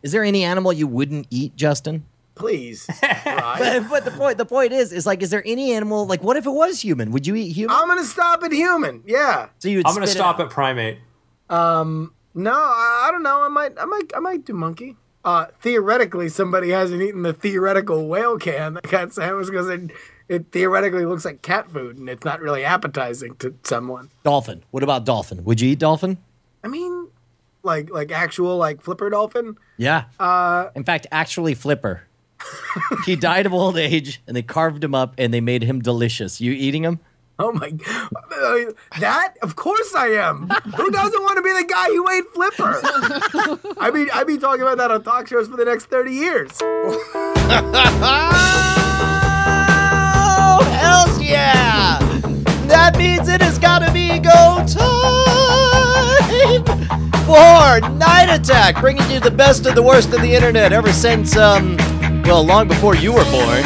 Is there any animal you wouldn't eat, Justin? Please, right? But the point is like, is there any animal, like, what if it was human? Would you eat human? I'm gonna stop at human. Yeah. So you would I'm gonna spit it stop out. at primate. No, I don't know. I might do monkey. Theoretically, somebody hasn't eaten the theoretical whale can that got sandwiched because it theoretically looks like cat food and it's not really appetizing to someone. Dolphin. What about dolphin? Would you eat dolphin? I mean, like actual like flipper dolphin. Yeah. In fact, actually, Flipper. He died of old age, and they carved him up, and they made him delicious. You eating him? Oh my! That of course I am. Who doesn't want to be the guy who ate Flipper? I'd be talking about that on talk shows for the next 30 years. Oh, hells yeah! That means it has got to be go time for Night Attack, bringing you the best of the worst of the internet ever since, well, long before you were born.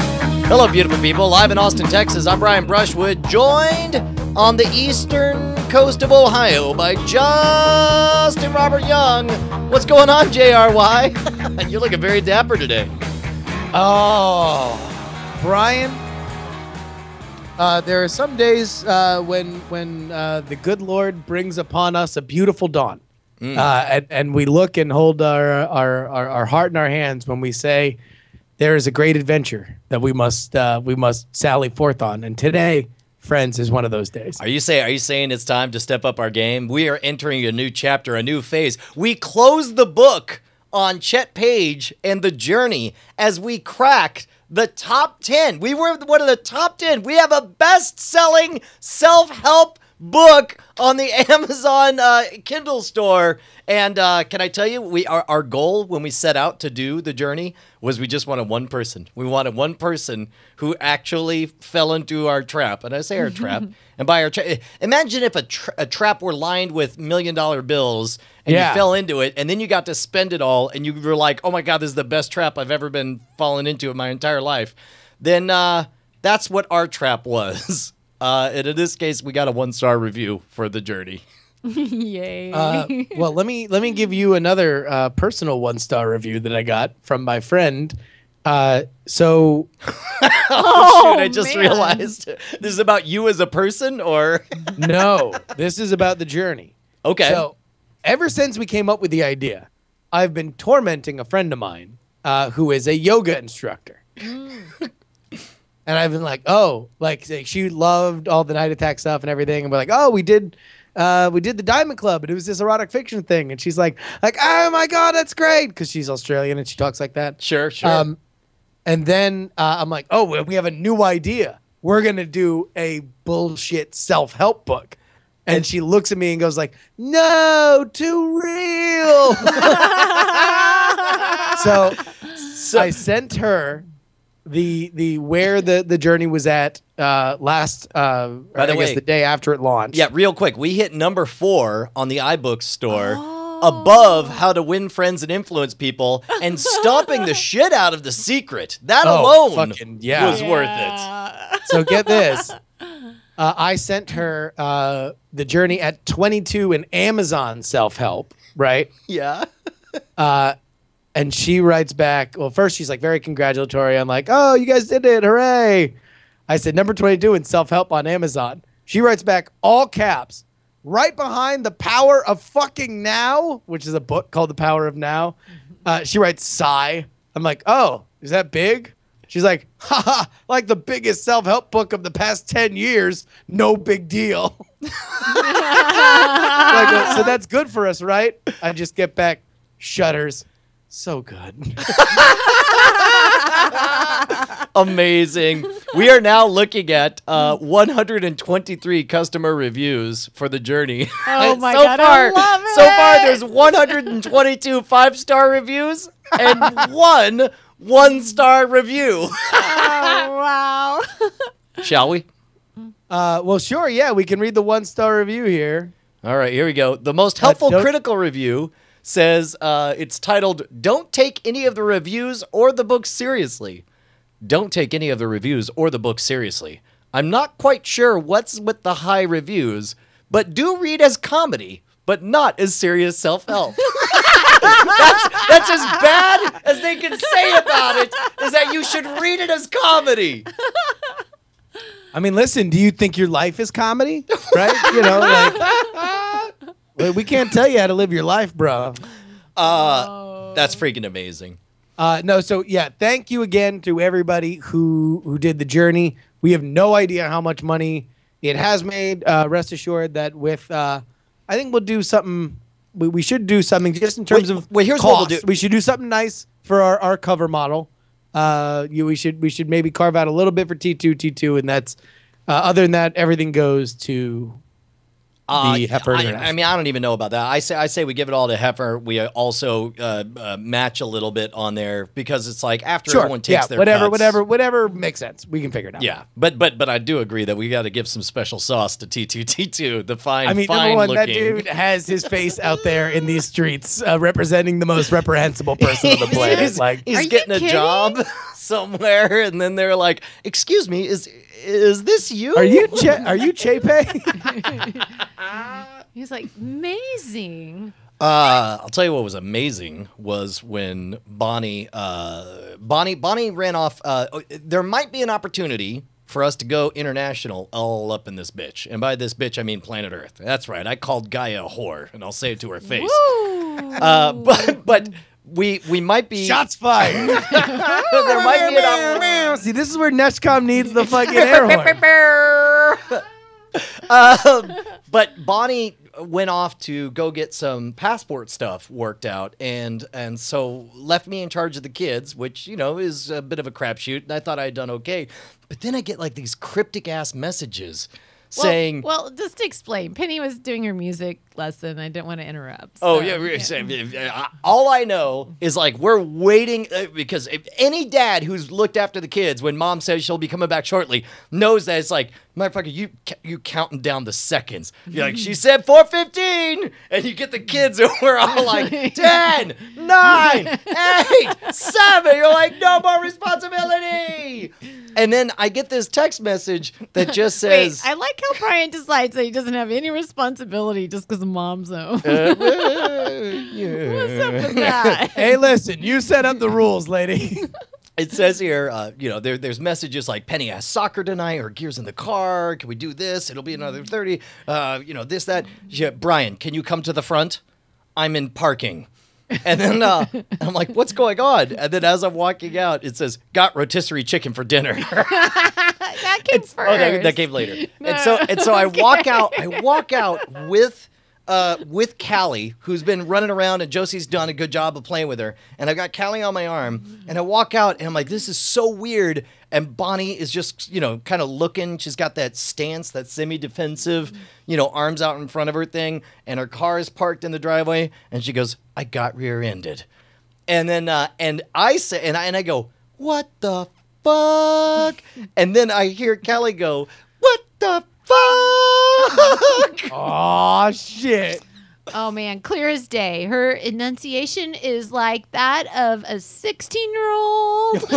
Hello, beautiful people. Live in Austin, Texas, I'm Brian Brushwood, joined on the eastern coast of Ohio by Justin Robert Young. What's going on, JRY? You're looking very dapper today. Oh, Brian, there are some days when the good Lord brings upon us a beautiful dawn. And we look and hold our heart in our hands when we say, there is a great adventure that we must sally forth on. And today, friends, is one of those days. Are you saying it's time to step up our game? We are entering a new chapter, a new phase. We close the book on Chet Page and the Journey as we cracked the top 10. We were one of the top 10. We have a best-selling self-help book on the Amazon Kindle store. And can I tell you, our goal when we set out to do the journey was we just wanted one person. We wanted one person who actually fell into our trap. And I say our trap. And by our trap, imagine if a trap were lined with $1 million bills and you fell into it, and then you got to spend it all, and you were like, oh my God, this is the best trap I've ever been fallen into in my entire life. Then that's what our trap was. And in this case, we got a 1-star review for the journey. Yay. Well, let me give you another personal 1-star review that I got from my friend. Oh, shoot, I just realized. This is about you as a person, or? No, this is about the journey. Okay. So, ever since we came up with the idea, I've been tormenting a friend of mine who is a yoga instructor. And I've been like, she loved all the Night Attack stuff and everything. And we're like, oh, we did the Diamond Club, and it was this erotic fiction thing. And she's like, oh my God, that's great. Because she's Australian and she talks like that. Sure. And then I'm like, oh, we have a new idea. We're going to do a bullshit self-help book. And she looks at me and goes like, no, too real. So I sent her the where the journey was at last the day after it launched. Yeah, real quick, we hit number 4 on the iBooks store, above How to Win Friends and Influence People, and stomping the shit out of The Secret. That alone was worth it. So get this. I sent her the journey at 22 in Amazon self-help, right? Yeah. And she writes back, well, first she's like very congratulatory. I'm like, oh, you guys did it. Hooray. I said, number 22 in self-help on Amazon. She writes back, all caps, right behind The Power of Fucking Now, which is a book called The Power of Now. She writes, sigh. I'm like, oh, is that big? She's like, haha, like the biggest self-help book of the past 10 years. No big deal. So that's good for us, right? I just get back, shudders. So good. Amazing. We are now looking at 123 customer reviews for the journey. Oh my God, I love it. So far, there's 122 5-star reviews and 1-star review. Oh, wow. Shall we? Well, sure. Yeah, we can read the 1-star review here. All right, here we go. The most helpful critical review says it's titled, Don't Take Any of the Reviews or the Book Seriously. Don't take any of the reviews or the book seriously. I'm not quite sure what's with the high reviews, but do read as comedy, but not as serious self-help. That's as bad as they can say about it, is that you should read it as comedy. I mean, listen, do you think your life is comedy? Right? You know, like, we can't tell you how to live your life, bro. That's freaking amazing. No, so yeah, thank you again to everybody who did the journey. We have no idea how much money it has made. Rest assured that with, I think we'll do something. We should do something just in terms of here's cost. what we'll do. We should do something nice for our cover model. We should maybe carve out a little bit for T2, and that's other than that, everything goes to the Heifer International. I mean, I don't even know about that. I say we give it all to Heifer. We also match a little bit on there because it's like after everyone takes their cuts, whatever makes sense. We can figure it out. Yeah, but I do agree that we got to give some special sauce to T2, the fine. I mean, fine number one, looking. that dude has his face out there in these streets, representing the most reprehensible person on the planet. Like, he's Are you getting a kidding? job somewhere, and then they're like, "Excuse me, is this you? are you Chepe? He's like, amazing. I'll tell you what was amazing was when Bonnie ran off. There might be an opportunity for us to go international all up in this bitch. And by this bitch, I mean planet Earth. That's right. I called Gaia a whore, and I'll say it to her face. Woo. But we might be... Shots fired. there might be an opportunity. See, this is where Neshcom needs the fucking air horn. But Bonnie went off to go get some passport stuff worked out, and so left me in charge of the kids, which, you know, is a bit of a crapshoot, and I thought I had done okay. But then I get like these cryptic ass messages saying, well, just to explain, Penny was doing her music lesson. I didn't want to interrupt. "Oh so, yeah, all I know is like we're waiting because if any dad who's looked after the kids when mom says she'll be coming back shortly knows that it's like, motherfucker, you counting down the seconds. You're like, she said 4:15, and you get the kids and we're all like 10, 9, 8, 7. You're like, no more responsibility. And then I get this text message that just says, Wait, I like how Brian decides that he doesn't have any responsibility just because of mom's home. yeah. What's up with that? Hey, listen, you set up the rules, lady. It says here, there's messages like Penny has soccer tonight, or Gear's in the car. Can we do this? It'll be another 30. This, that. Yeah, Brian, can you come to the front? I'm in parking. And then I'm like, what's going on? And then as I'm walking out, it says, got rotisserie chicken for dinner. That came first. Oh, that came later. And so I walk out. I walk out with Callie, who's been running around, and Josie's done a good job of playing with her. And I've got Callie on my arm, and I walk out, and I'm like, this is so weird. And Bonnie is just, kind of looking. She's got that stance, that semi-defensive, arms out in front of her thing. And her car is parked in the driveway, and she goes, I got rear-ended. And then, and I say, and I go, what the fuck? And then I hear Callie go, what the fuck? Oh shit. Oh man, clear as day. Her enunciation is like that of a 16-year-old. What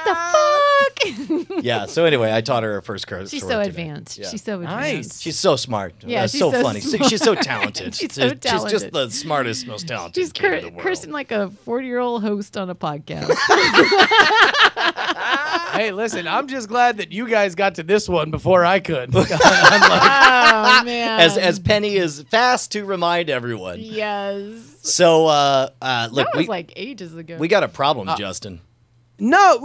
the fuck? Yeah. So anyway, I taught her her first curse. She's so advanced. Yeah. She's so Nice. advanced. She's so smart. Yeah, she's so so funny. smart. She's so talented. She's so She's talented. just the smartest, most talented She's kid in the world. cursing like a 40-year-old host on a podcast. Hey, listen, I'm just glad that you guys got to this one before I could. I'm like, Oh man. As Penny is fast to remind everyone. Yes. So look, That was like ages ago. we got a problem, Justin. no,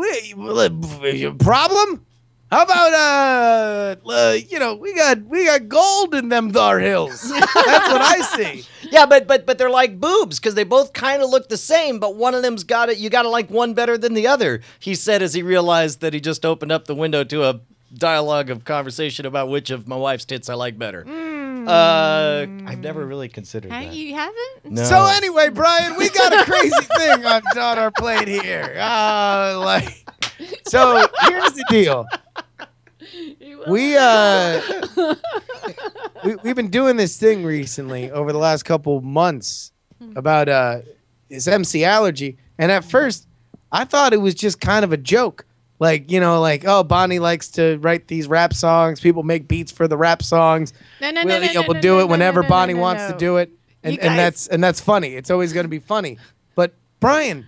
problem? How about we got gold in them thar hills. That's what I see. Yeah, but they're like boobs because they both kind of look the same, but one of them's got it. You got to like one better than the other. He said as he realized that he just opened up the window to a dialogue of conversation about which of my wife's tits I like better. I've never really considered that. You haven't? No. So anyway, Brian, we got a crazy thing on our plate here. So here's the deal. We've been doing this thing recently over the last couple months about this MC Allergy, and at first I thought it was just kind of a joke. Oh, Bonnie likes to write these rap songs. People make beats for the rap songs. We'll do it whenever Bonnie wants to do it, and that's funny. It's always going to be funny. But Brian,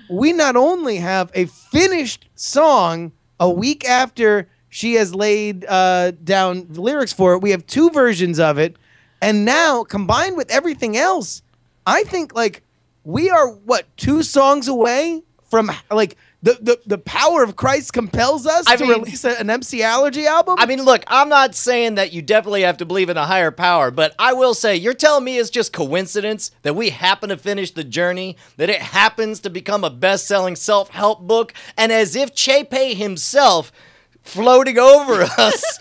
we not only have a finished song a week after she has laid down lyrics for it, we have 2 versions of it. And now, combined with everything else, I think like we are 2 songs away from like the power of Christ compels us to release an MC Allergy album. I mean, look, I'm not saying that you definitely have to believe in a higher power, but I will say you're telling me it's just coincidence that we happen to finish the journey, that it happens to become a best-selling self-help book, and as if Chepe himself floating over us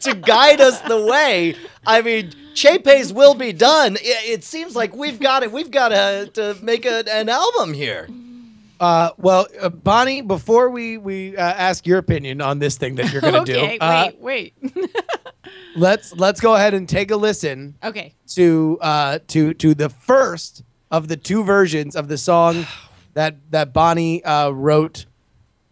to guide us the way. I mean, Chepe's will be done. It seems like we've got to make an album here. Well, Bonnie, before we ask your opinion on this thing that you're going to do. Wait. let's go ahead and take a listen. Okay. To the first of the 2 versions of the song that Bonnie wrote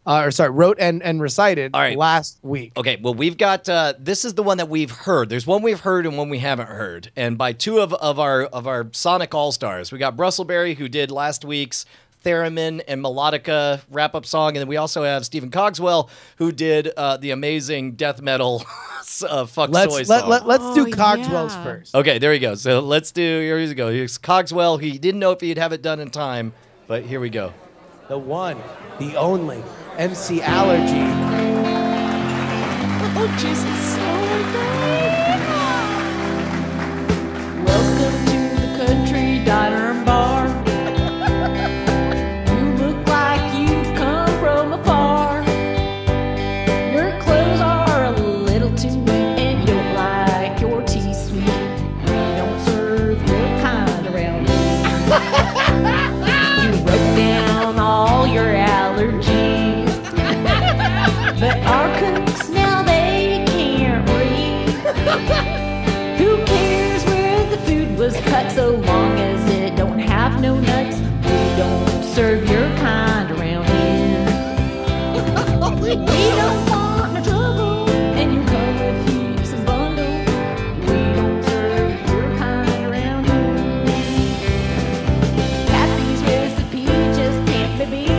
and recited last week. Okay, well, we've got, this is the one that we've heard. There's one we've heard and one we haven't heard. And by 2 of our Sonic All-Stars. We got Brustleberry, who did last week's Theremin and Melodica wrap-up song. And then we also have Stephen Cogswell, who did the amazing death metal Fuck Soy song. Let's do Cogswell's first. Okay, there we go. So let's do, here we go. Here's Cogswell. He didn't know if he'd have it done in time, but here we go. The one, the only, MC Allergy. Oh, Jesus. Welcome to the country diner and bar. You look like you've come from afar. Your clothes are a little too neat, and you don't like your tea sweet. We don't serve your kind around here. You wrote down all your allergies. But our cooks now they can't read. Who cares where the food was cut so long as it don't have no nuts? We don't serve your kind around here. We don't want no trouble, and you come with heaps of bundles. We don't serve your kind around here. Kathy's recipe just can't be beat.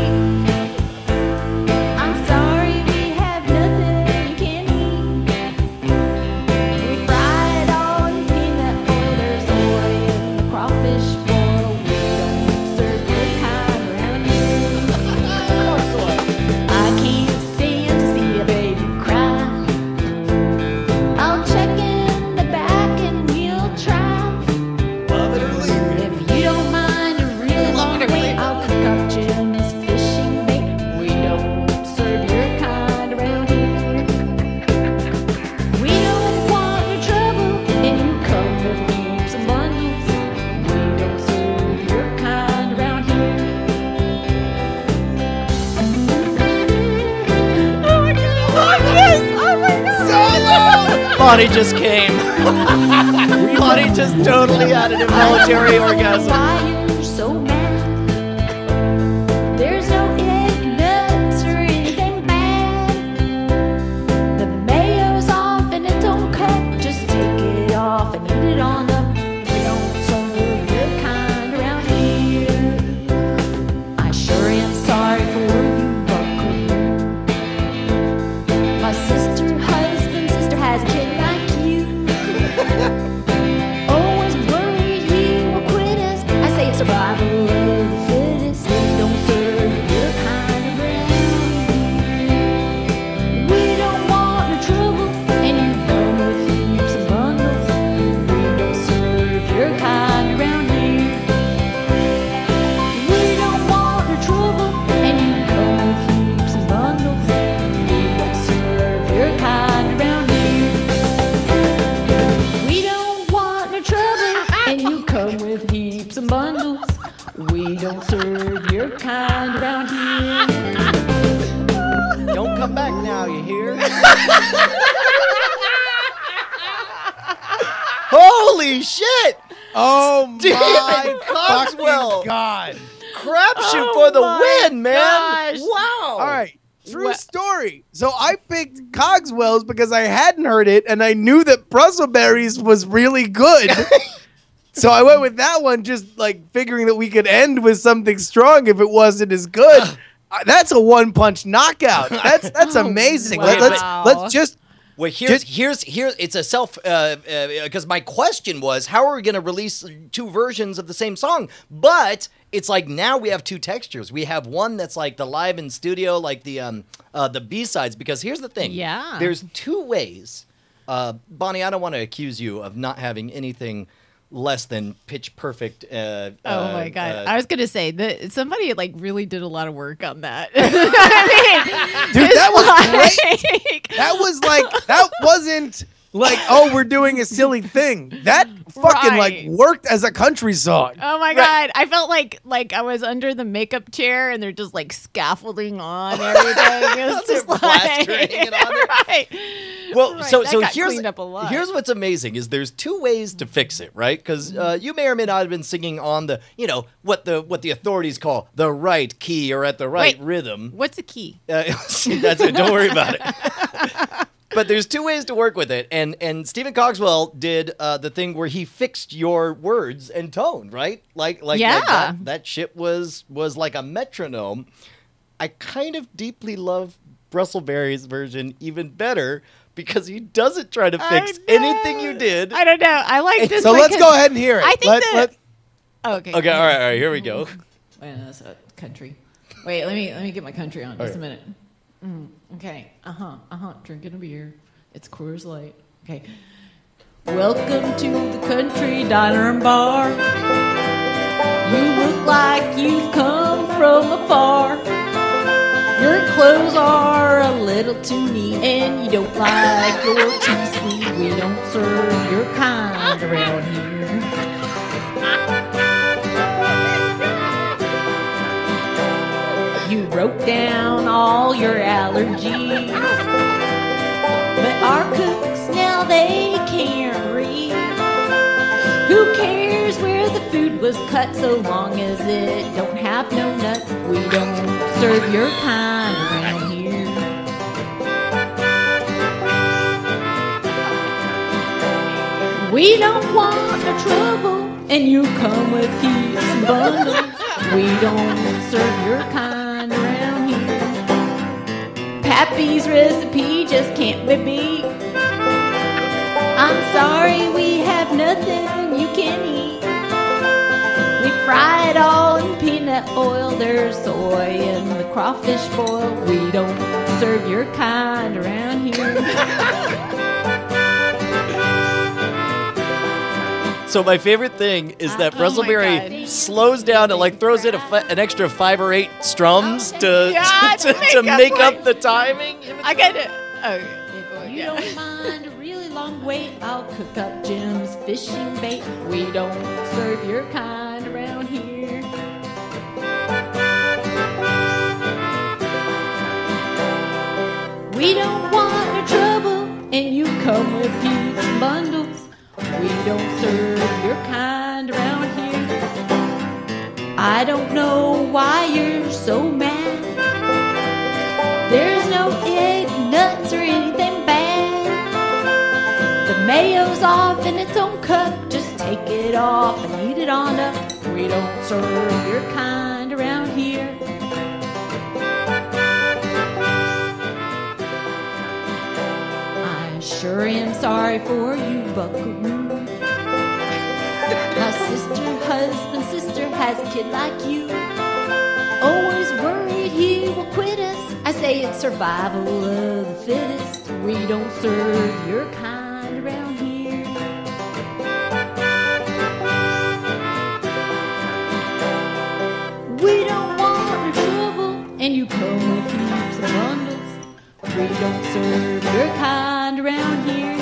Bonnie just came. Bonnie just totally had an involuntary orgasm. Why you're so mad? There's no egg, nuts, or anything bad. The mayo's off and it don't cut. Just take it off and eat it on up. We don't serve your kind around here. I sure am sorry for you, Buckaroo. My sister, husband, sister has a kid like you. Always worried he will quit us. I say it's survival of the fittest. We don't serve your kind around. We don't want no trouble, and you come with heaps of bundles. We don't serve your kind around here. We don't want no trouble, and you come with heaps of bundles. We don't serve your kind around here. We don't want no trouble, and you come with heaps of bundles. We don't serve your kind around here. Don't come back now, you hear? Holy shit! Oh Stephen my Cogswell. fucking God. Crapshoot for the win, man! gosh. Wow! All right. True story. So I picked Cogswell's because I hadn't heard it and I knew that Brustleberries was really good. So I went with that one, just like figuring that we could end with something strong if it wasn't as good. That's a one-punch knockout. That's amazing. wow. Let's just. Well, here's it's a self because my question was, how are we going to release two versions of the same song? But it's like now we have two textures. We have one that's like the live in studio, like the B-sides. Because here's the thing. Yeah. There's two ways. Bonnie, I don't want to accuse you of not having anything less than pitch perfect. Oh my god! I was gonna say that somebody like really did a lot of work on that. I mean, Dude, that was great. That was like, that wasn't like, oh, we're doing a silly thing. That fucking like Right. worked as a country song. Oh my god! I felt like I was under the makeup chair and they're just like scaffolding on everything. It was just Plaster like hanging on there. right. Well, Right, so that so got here's cleaned up a lot. here's what's amazing is there's two ways to fix it, right? Because you may or may not have been singing on the what the authorities call the right key or at the right Wait. rhythm. What's a key? That's it. Don't worry about it. But there's two ways to work with it, and Stephen Cogswell did the thing where he fixed your words and tone, right? Like Yeah. that shit was like a metronome. I kind of deeply love Brustleberry's version even better because he doesn't try to fix I know. anything you did. I don't know. I like this. So one let's 'cause go ahead and hear it. I think that. Okay. Okay, all right, here we go. Wait, no, that's a country. Wait, let me get my country on just a minute. Okay. Drinking a beer. It's Coors Light. Okay. Welcome to the country diner and bar. You look like you've come from afar. Your clothes are a little too neat, and you don't like your tea sweet. We don't serve your kind around here. You wrote down all your allergies, but our cooks now they can't read. Who cares where the food was cut so long as it don't have no nuts? We don't serve your kind around here. We don't want no trouble, and you come with heaps and bundles. We don't serve your kind around here. Pappy's recipe just can't be beat. I'm sorry, we have nothing you can eat. We fry it all in peanut oil. There's soy in the crawfish boil. We don't serve your kind around here. So my favorite thing is that Oh my Brustleberry God. slows down and like throws in an extra 5 or 8 strums to Yeah, to make up the timing. I got it. Oh, You don't mind a really long wait. I'll cook up Jim's fishing bait. We don't serve your kind around here. We don't want no trouble, and you come with heaps and bundles. We don't serve your kind around here. I don't know why you're so mad. There's no egg, nuts, or anything bad. The mayo's off in its own cup. Just take it off and eat it on up. We don't serve your kind around here. I sure am sorry for you, buckaroo. My sister has a kid like you. Always worried he will quit us. I say it's survival of the fittest. We don't serve your kind around here. We don't want no trouble, and you come with heaps of bundles. We don't serve your kind around here.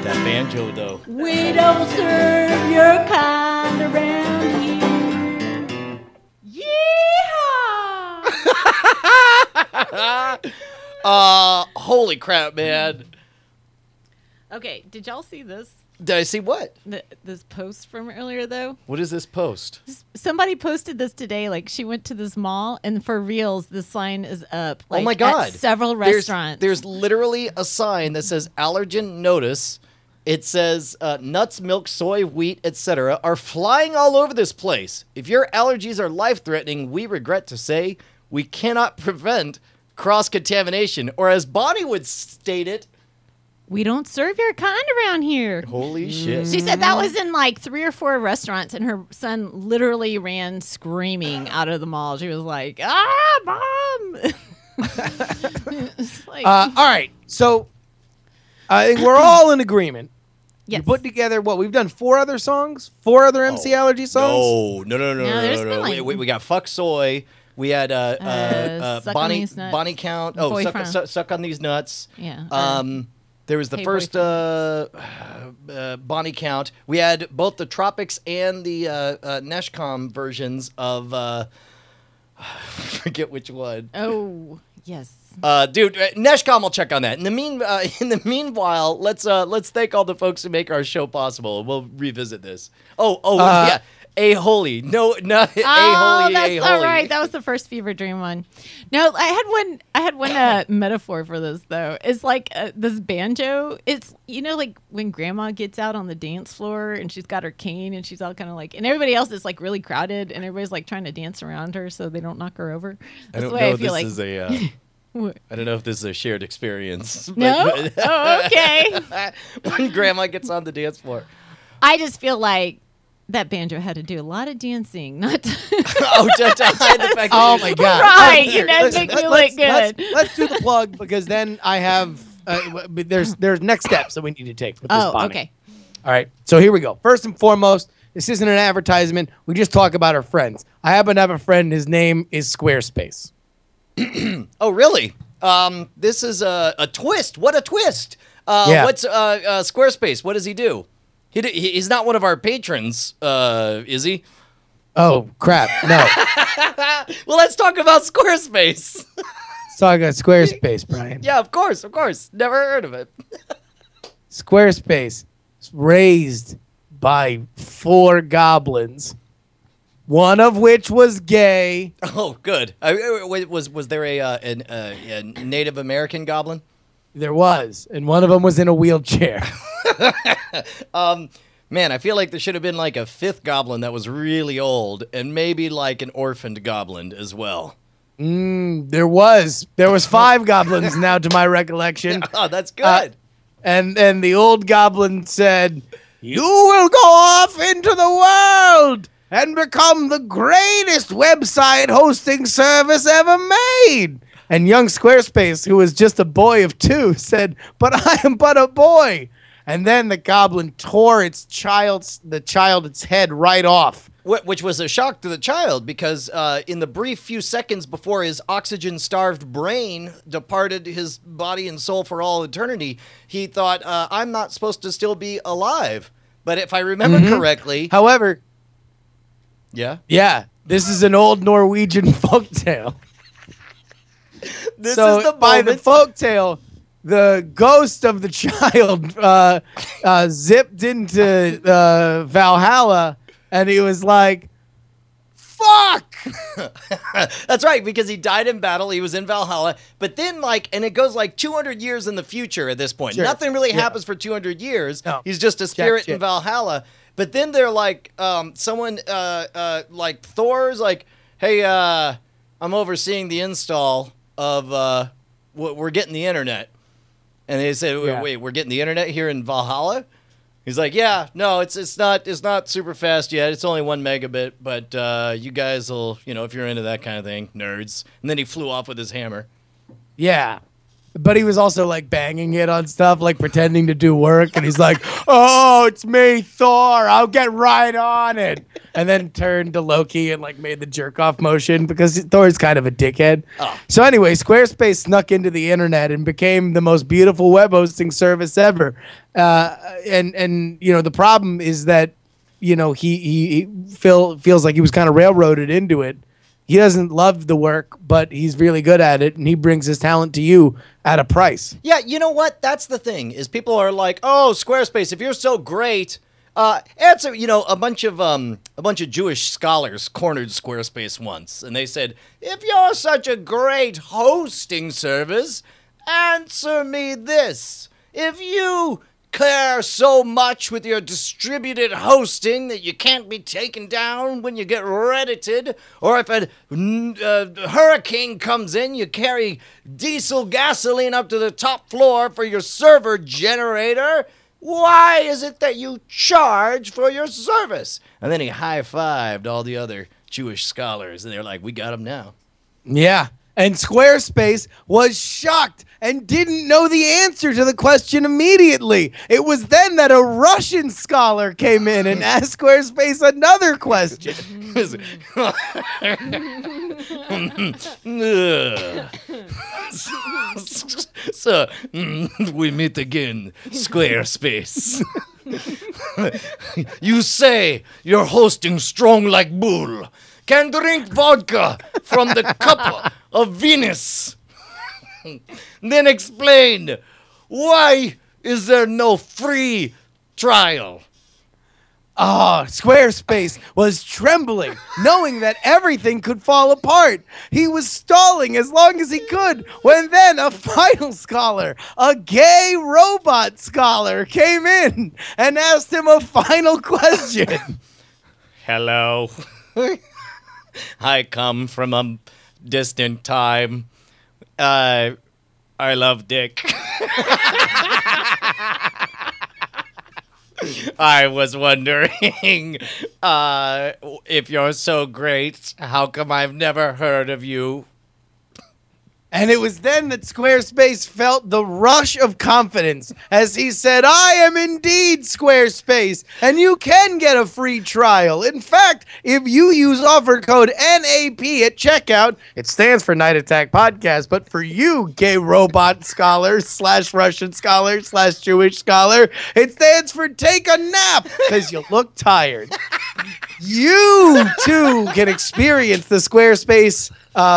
That banjo though. We don't serve your kind around here. Yeehaw! Holy crap, man. Okay, did y'all see this? Did I see what? This post from earlier, though. What is this post? Somebody posted this today. Like, she went to this mall, and for reals, the sign is up. Like, Oh my God. At several restaurants. There's literally a sign that says allergen notice. It says nuts, milk, soy, wheat, etc. are flying all over this place. If your allergies are life-threatening, we regret to say we cannot prevent cross-contamination. Or as Bonnie would state it, We don't serve your kind around here. holy shit. She said that was in like 3 or 4 restaurants, and her son literally ran screaming out of the mall. She was like, Mom! It's like, All right. So I think we're all in agreement. yes. You put together what? We've done 4 other songs? 4 other MC Allergy songs? No. there's been like- We got Fuck Soy. We had Suck on These Nuts. Bonnie Count. Oh, Boyfriend. suck on These Nuts. Yeah. There was the Hey, first Bonnie Count. We had both the Tropics and the Neshcom versions of I forget which one. Oh, yes. Dude, Neshcom will check on that. In the meanwhile, let's thank all the folks who make our show possible. We'll revisit this. Yeah. A Holy. No, not A Holy, that's A all Holy. right. That was the first Fever Dream one. No, I had one metaphor for this though. It's like this banjo. It's like when Grandma gets out on the dance floor and she's got her cane and she's all kind of like, and everybody else is like really crowded and everybody's like trying to dance around her so they don't knock her over. I That's don't the way know I if feel this like. is a. What? I don't know if this is a shared experience. No? Oh, okay. When Grandma gets on the dance floor. I just feel like that banjo had to do a lot of dancing, not to Oh, to hide the fact that Oh my God! Right, Here, make listen, me look good. Let's do the plug because then I have there's next steps that we need to take with this. Oh, Bonnie. okay. All right. So here we go. First and foremost, this isn't an advertisement. We just talk about our friends. I happen to have a friend. His name is Squarespace. Oh, really? This is a twist. What a twist! Yeah. What's Squarespace? What does he do? He's not one of our patrons, is he? Oh crap! No. Well, let's talk about Squarespace. Let's talk about Squarespace, Brian. Yeah, of course. Never heard of it. Squarespace is raised by 4 goblins, one of which was gay. Oh, good. Was there a Native American goblin? There was, and one of them was in a wheelchair. Man, I feel like there should have been like a 5th goblin that was really old, and maybe like an orphaned goblin as well. There was 5 goblins now, to my recollection. Oh, that's good. And the old goblin said, "You will go off into the world and become the greatest website hosting service ever made." And young Squarespace, who was just a boy of 2, said, "But I am but a boy." And then the goblin tore its child's head right off. Which was a shock to the child because in the brief few seconds before his oxygen-starved brain departed his body and soul for all eternity, he thought, I'm not supposed to still be alive. But if I remember correctly... However, Yeah? this is an old Norwegian folktale. This So is the by the moment... folktale, the ghost of the child zipped into Valhalla, and he was like, "Fuck!" That's right, because he died in battle. He was in Valhalla. But then, and it goes 200 years in the future at this point. Sure. Nothing really happens for 200 years. No. He's just a spirit shit. in Valhalla. But then they're someone, Thor's like, hey, I'm overseeing the install of, we're getting the internet. And they said, wait, we're getting the internet here in Valhalla? He's like, yeah, no, it's not super fast yet. It's only 1 megabit, but you guys will, if you're into that kind of thing, nerds. And then he flew off with his hammer. Yeah. But he was also banging it on stuff, pretending to do work. And he's like, "Oh, it's me, Thor. I'll get right on it." And then turned to Loki and made the jerk off motion because Thor's kind of a dickhead. Oh. So anyway, Squarespace snuck into the internet and became the most beautiful web hosting service ever. And the problem is that, he feels like he was kind of railroaded into it he doesn't love the work, but he's really good at it, and he brings his talent to you at a price. Yeah, you know what? That's the thing, is people are like, oh, Squarespace, if you're so great, answer, a bunch of Jewish scholars cornered Squarespace once, and they said, if you're such a great hosting service, answer me this. If you care so much with your distributed hosting that you can't be taken down when you get reddited, or if a hurricane comes in, you carry diesel gasoline up to the top floor for your server generator, why is it that you charge for your service? And then he high-fived all the other Jewish scholars, and they're like, we got him now. Yeah. And Squarespace was shocked and didn't know the answer to the question immediately. It was then that a Russian scholar came in and asked Squarespace another question. So, we meet again, Squarespace. You say you're hosting strong like bull. Can drink vodka from the cup of Venus. Then explain, why is there no free trial? Oh, Squarespace was trembling, knowing that everything could fall apart. He was stalling as long as he could, when then a final scholar, a gay robot scholar, came in and asked him a final question. Hello. I come from a distant time. I love dick. I was wondering, if you're so great, how come I've never heard of you? And it was then that Squarespace felt the rush of confidence as he said, I am indeed Squarespace, and you can get a free trial. In fact, if you use offer code NAP at checkout, it stands for Night Attack Podcast, but for you, gay robot scholar / Russian scholar / Jewish scholar, it stands for take a nap because you look tired. You, too, can experience the Squarespace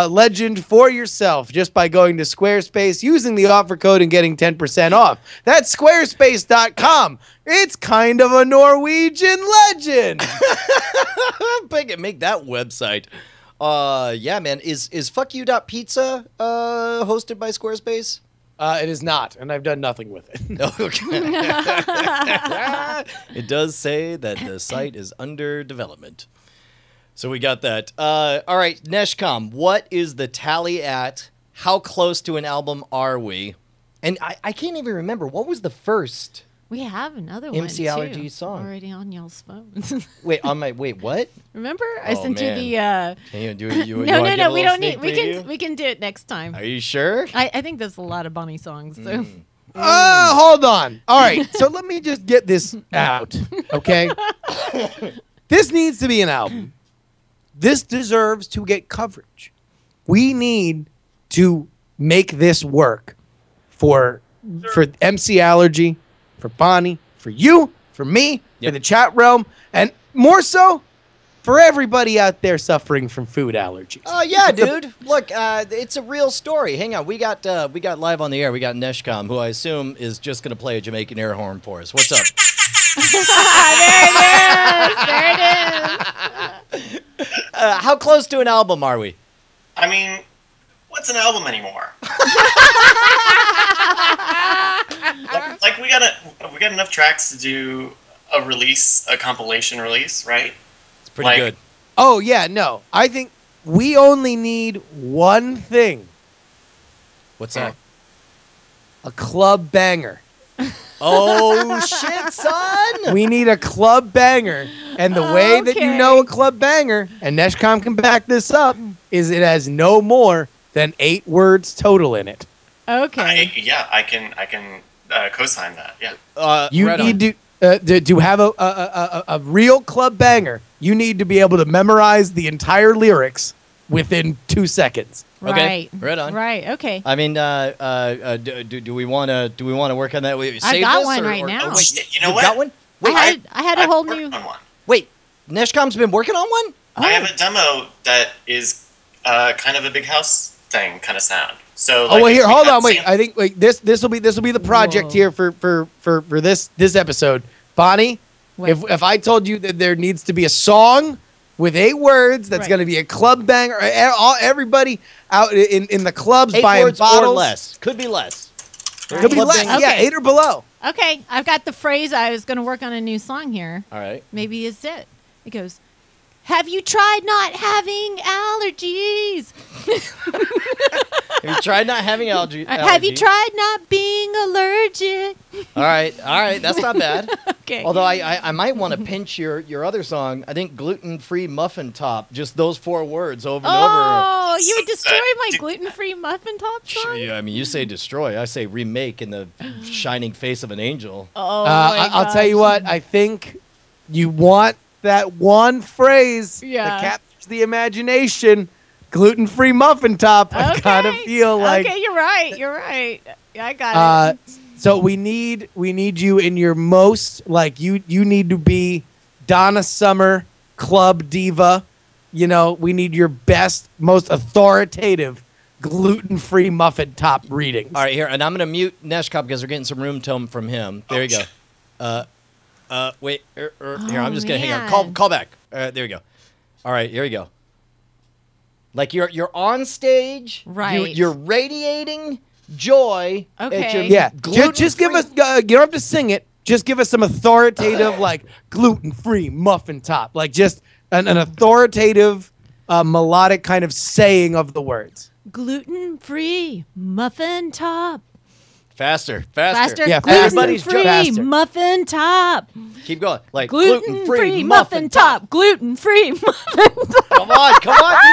legend for yourself just by going to Squarespace, using the offer code, and getting 10% off. That's squarespace.com. It's kind of a Norwegian legend. Make that website. Yeah, man. Is fuckyou.pizza hosted by Squarespace? It is not, and I've done nothing with it. Okay. It does say that the site is under development. So we got that. All right, Neshcom, what is the tally at? How close to an album are we? And I can't even remember. What was the first? We have another MC one, Allergy too, song. already on y'all's phones. Wait, what? Remember? I sent man. you the... Can you do it? No, we don't need... We can do it next time. Are you sure? I think there's a lot of Bonnie songs, so... Hold on. All right, so let me just get this out, okay? This needs to be an album. This deserves to get coverage. We need to make this work for MC Allergy, for Bonnie, for you, for me, for the chat realm, and more so for everybody out there suffering from food allergies. Oh yeah, dude. Look, it's a real story. Hang on, we got live on the air. We got Neshcom, who I assume is just gonna play a Jamaican air horn for us. What's up? There it is. How close to an album are we? I mean, what's an album anymore? like we got enough tracks to do a compilation release, right? It's pretty good. Oh yeah, no. I think we only need one thing. What's that? A club banger. Oh shit, son! We need a club banger. And the way that you know a club banger, and Neshcom can back this up, is it has no more than 8 words total in it. Okay. I can co-sign that. Yeah. You need to have a real club banger. You need to be able to memorize the entire lyrics within 2 seconds. Okay, Right. on. Right. Okay. I mean, do we want to work on that? I got one right now. Wait, you know You what? got one? Wait, I had a whole I've new... worked on one. wait. Neshcom's been working on one? I have a demo that is kind of a big house thing kind of sound. So Oh, well, if here, we hold had on, wait. sam- I think this will be the project Whoa. here for this episode. Bonnie, What? if I told you that there needs to be a song with 8 words that's Right. going to be a club banger, everybody out in the clubs 8 buying words bottles. or less. Could be less. Could be Club less. banger. Yeah, Okay. 8 or below. Okay, I've got the phrase. I was going to work on a new song here. All right. Maybe it's it. It goes, have you tried not having allergies? Have you tried not having allergy? Have you allergy? tried not being allergic? All right. That's not bad. Okay. Although I might want to pinch your other song. I think gluten-free muffin top. Just those 4 words over and over. Oh, you would destroy my Dude. gluten-free muffin top song? Yeah, I mean, you say destroy. I say remake in the shining face of an angel. Oh, I'll tell you what. I think you want that one phrase Yeah. that captures the imagination. Gluten-free muffin top. I kind of feel like. Okay, you're right. You're right. Yeah, I got it. So we need you in your most you need to be Donna Summer club diva. You know, we need your best, most authoritative gluten-free muffin top readings. All right, here, and I'm going to mute Neshkop because we're getting some room tone from him. There you go. Wait, here, I'm just going to hang on. man. Call back. There we go. All right, here we go. Like you're on stage, Right. You're radiating joy. at Okay. your Yeah, just give gluten-free- us. You don't have to sing it. Just give us some authoritative, gluten-free muffin top, just an authoritative, melodic kind of saying of the words. Gluten-free muffin top. faster. Faster. Yeah, Everybody's Gluten-free faster. muffin top. Keep going. Like Gluten-free muffin top. Gluten-free muffin top. Come on.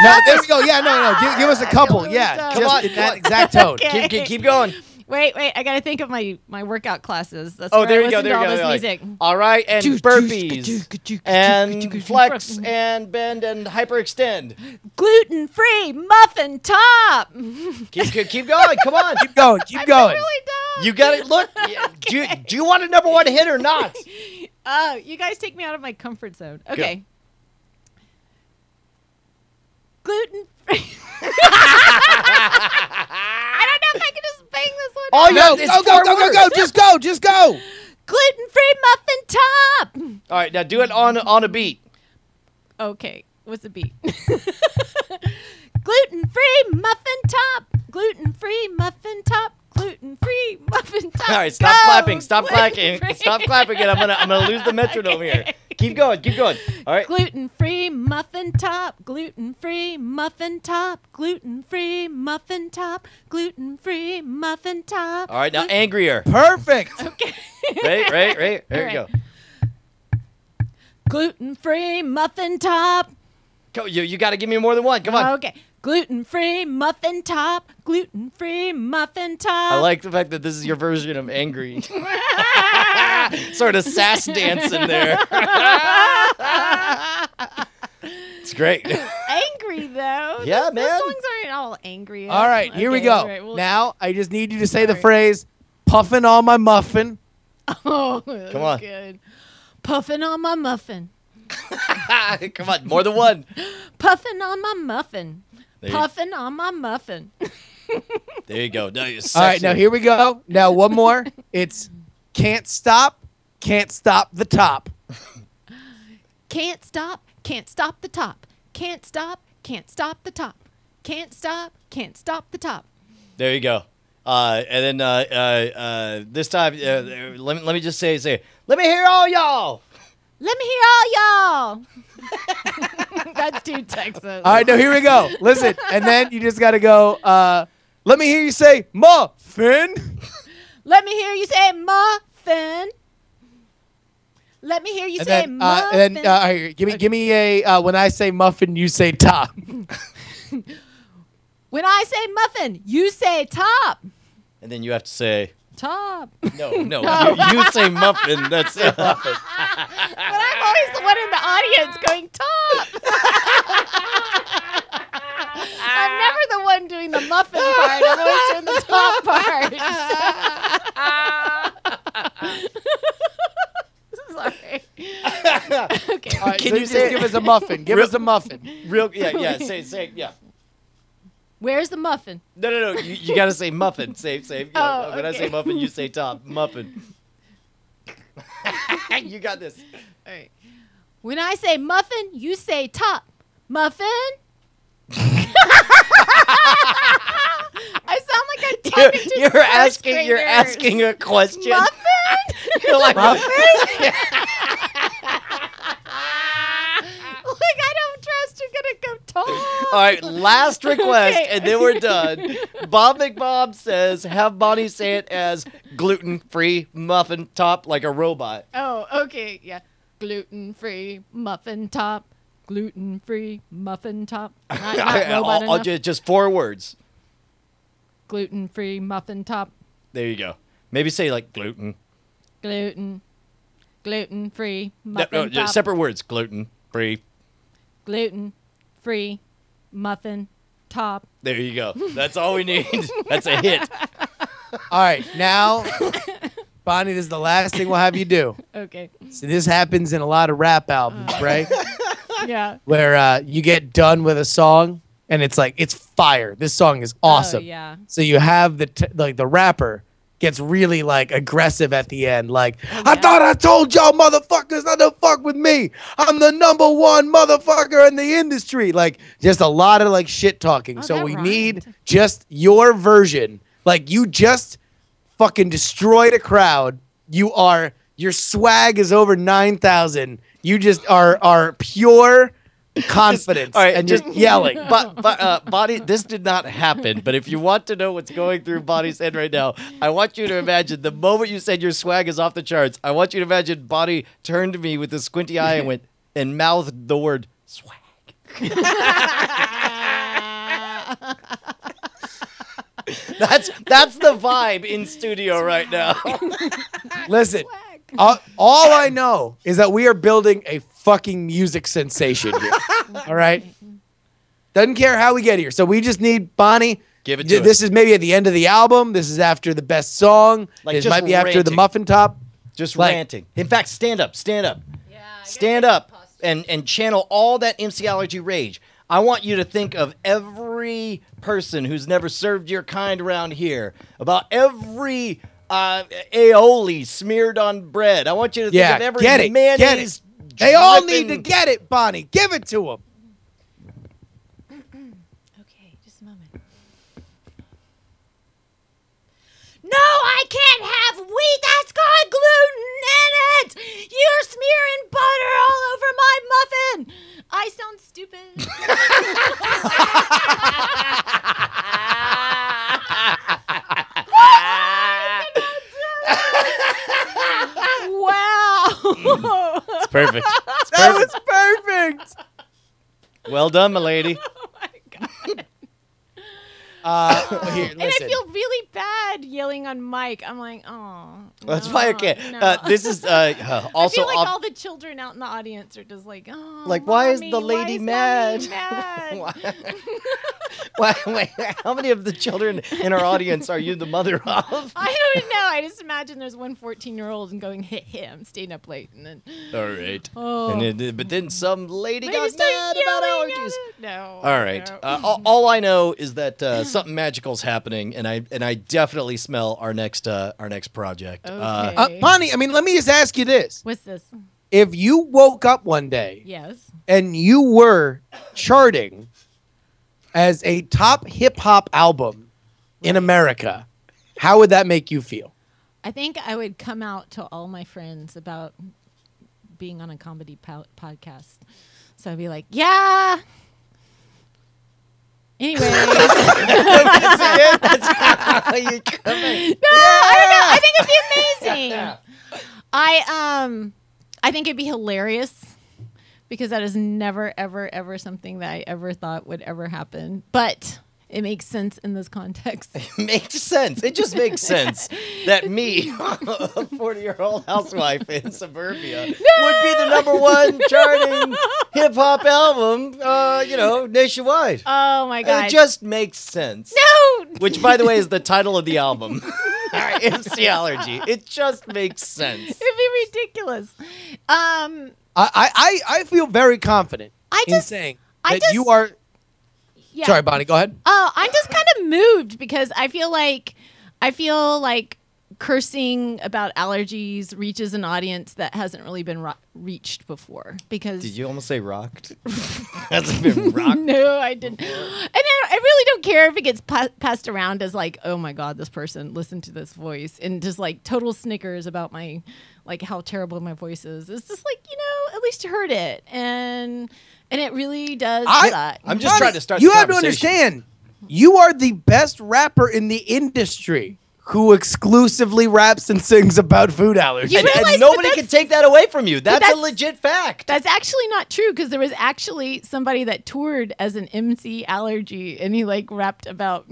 No, there we go. Yeah, no. Give us a couple. Yeah, Come just on, in come that on. exact tone. Okay. Keep going. Wait. I got to think of my workout classes. That's Oh, where there I you go. listen to all this Like, music. all right, and burpees, and flex, and bend, and hyperextend. Gluten-free muffin top. Keep going. Come on. Keep going. Keep going. Really dumb. You got it. Look. Do you want a number 1 hit or not? You guys take me out of my comfort zone. Okay. Gluten. I don't know if I can just bang this one. Oh, out. yeah. No, it's go. 4 words. Just go. Gluten-free muffin top. All right, now do it on a beat. Okay, what's the beat? Gluten-free muffin top. Gluten-free muffin top. Gluten-free muffin top. All right, stop Go! clapping. Stop clapping. Gluten-free. Stop clapping. And I'm gonna lose the metronome here. Keep going. All right. Gluten-free muffin top. Gluten-free muffin top. Gluten-free muffin top. Gluten-free muffin top. All right, now angrier. Perfect. Okay. Right. There you All go. Gluten-free muffin top. Go. You got to give me more than one. Come on. Okay. Gluten-free muffin top. Gluten-free muffin top. I like the fact that this is your version of angry. Sort of sass dance in there. It's great. Angry though. Yeah, Those man. songs aren't all angry. All right, here we Okay, go. all right, well- Now I just need you to say the right. phrase "puffin' on my muffin." Oh, Come on. Good. Puffing on my muffin. Come on, more than one. Puffing on my muffin. There you- Puffing on my muffin. There you go. Now you're All right, now here we go. Now one more. It's can't stop the top. Can't stop the top. Can't stop the top. Can't stop the top. There you go. And then this time, let me just say, let me hear all y'all. Let me hear all y'all. That's too Texas. All right, now here we go. Listen, and then you just got to go. Let me hear you say muffin. Let me hear you say muffin. Let me hear you And say then, muffin. and then here, give me a when I say muffin, you say top. When I say muffin, you say top. And then you have to say, Top. no. You say muffin. That's it. But I'm always the one in the audience going top. I'm never the one doing the muffin part. I'm always doing the top part. Sorry. Okay. All right, Can so you just say- give us a muffin? Give us a muffin. Real, yeah. Say, yeah. Where's the muffin? No. You got to say muffin. Say. When I say okay. muffin, you say top. Muffin. You got this. All right. When I say muffin, you say top. Muffin? I sound like I'm talking to You're first asking. You're graders. asking a question. Muffin? You're like muffin. Like, I don't trust you're gonna go talk. All right, last request, Okay. and then we're done. Bob McBob says, have Bonnie say it as gluten-free muffin top like a robot. Oh, okay, yeah. Gluten-free muffin top. Gluten-free muffin top. Not robot I'll enough. just 4 words. Gluten-free muffin top. There you go. Maybe say like gluten. Gluten-free No, muffin top. separate words. Gluten-free. Gluten-free muffin top. There you go. That's all we need. That's a hit. All right, now, Bonnie, this is the last thing we'll have you do. Okay. So this happens in a lot of rap albums, right? Yeah. Where you get done with a song and it's like, it's fire. This song is awesome. Oh, yeah. So you have the rapper gets really like aggressive at the end. Like, I yeah. thought I told y'all motherfuckers not to fuck with me. I'm the #1 motherfucker in the industry. Like, just a lot of like shit talking. Oh, So that we rhymed. need just your version. Like, you just fucking destroyed a crowd. Your swag is over 9,000. You just are pure confidence all right, and just just- yelling. But Bonnie, this did not happen. But if you want to know what's going through Bonnie's head right now, I want you to imagine the moment you said your swag is off the charts. I want you to imagine Bonnie turned to me with a squinty eye and went and mouthed the word swag. That's the vibe in studio right now. Listen, all I know is that we are building a fucking music sensation here. All right? Doesn't care how we get here. So we just need Bonnie. Give it to This us. is maybe at the end of the album. This is after the best song. Like this just might be after the ranting. muffin top. Just Like- ranting. In fact, stand up. Yeah, Stand up and channel all that MC Allergy rage. I want you to think of every person who's never served your kind around here, about every aioli smeared on bread. I want you to think Yeah, of every get it, get mayonnaise. They all need dripping- to get it, Bonnie. Give it to them. Okay, just a moment. No, I can't have wheat that's got gluten in it! You're smearing butter all over my muffin! I sound stupid. Wow! It's perfect. It's That perfect. was perfect. Well done, my lady. Oh my god. Here, And I listen. feel really bad yelling on mic. I'm like, oh. That's why I can't. No. This is I also feel like off. all the children out in the audience are just like, oh. Like, why is Mommy, the why lady is mad? Mommy mad? Wait, how many of the children in our audience are you the mother of? I don't know. I just imagine there's one 14-year-old and going, hey, I'm staying up late. And then, All right. oh. But then some lady They got just start mad about yelling at allergies. it. No. All right. no. All I know is that something magical's happening, and I definitely smell our next project. Okay. Bonnie, I mean, let me just ask you this. What's this? If you woke up one day Yes. and you were charting as a top hip-hop album in America, how would that make you feel? I think I would come out to all my friends about being on a comedy podcast. So I'd be like, yeah. Anyway. That's how you come in. No, I don't know. I think it'd be amazing. I think it'd be hilarious because that is never, ever, ever something that I ever thought would ever happen. But it makes sense in this context. Makes sense. It just makes sense that me, a 40-year-old housewife in suburbia, would be the #1 charting hip hop album, nationwide. Oh my god! It just makes sense. No. Which, by the way, is the title of the album. All right, MC Allergy. It just makes sense. It'd be ridiculous. I feel very confident in saying I that just- you are Yeah. Sorry, Bonnie, go ahead. Oh, I'm just kind of moved because I feel like cursing about allergies reaches an audience that hasn't really been reached before. Because Did you almost say rocked? Hasn't been rocked. no, I didn't. And I really don't care if it gets passed around as like, oh my God, this person listened to this voice, and just like total snickers about my, like how terrible my voice is. It's just like, at least you heard it, and it really does suck. I'm just trying to start. You the have to conversation. understand, you are the best rapper in the industry who exclusively raps and sings about food allergies. You realize- And nobody but can take that away from you. That's a that's- legit fact. That's actually not true, because there was actually somebody that toured as an MC Allergy, and he like rapped about.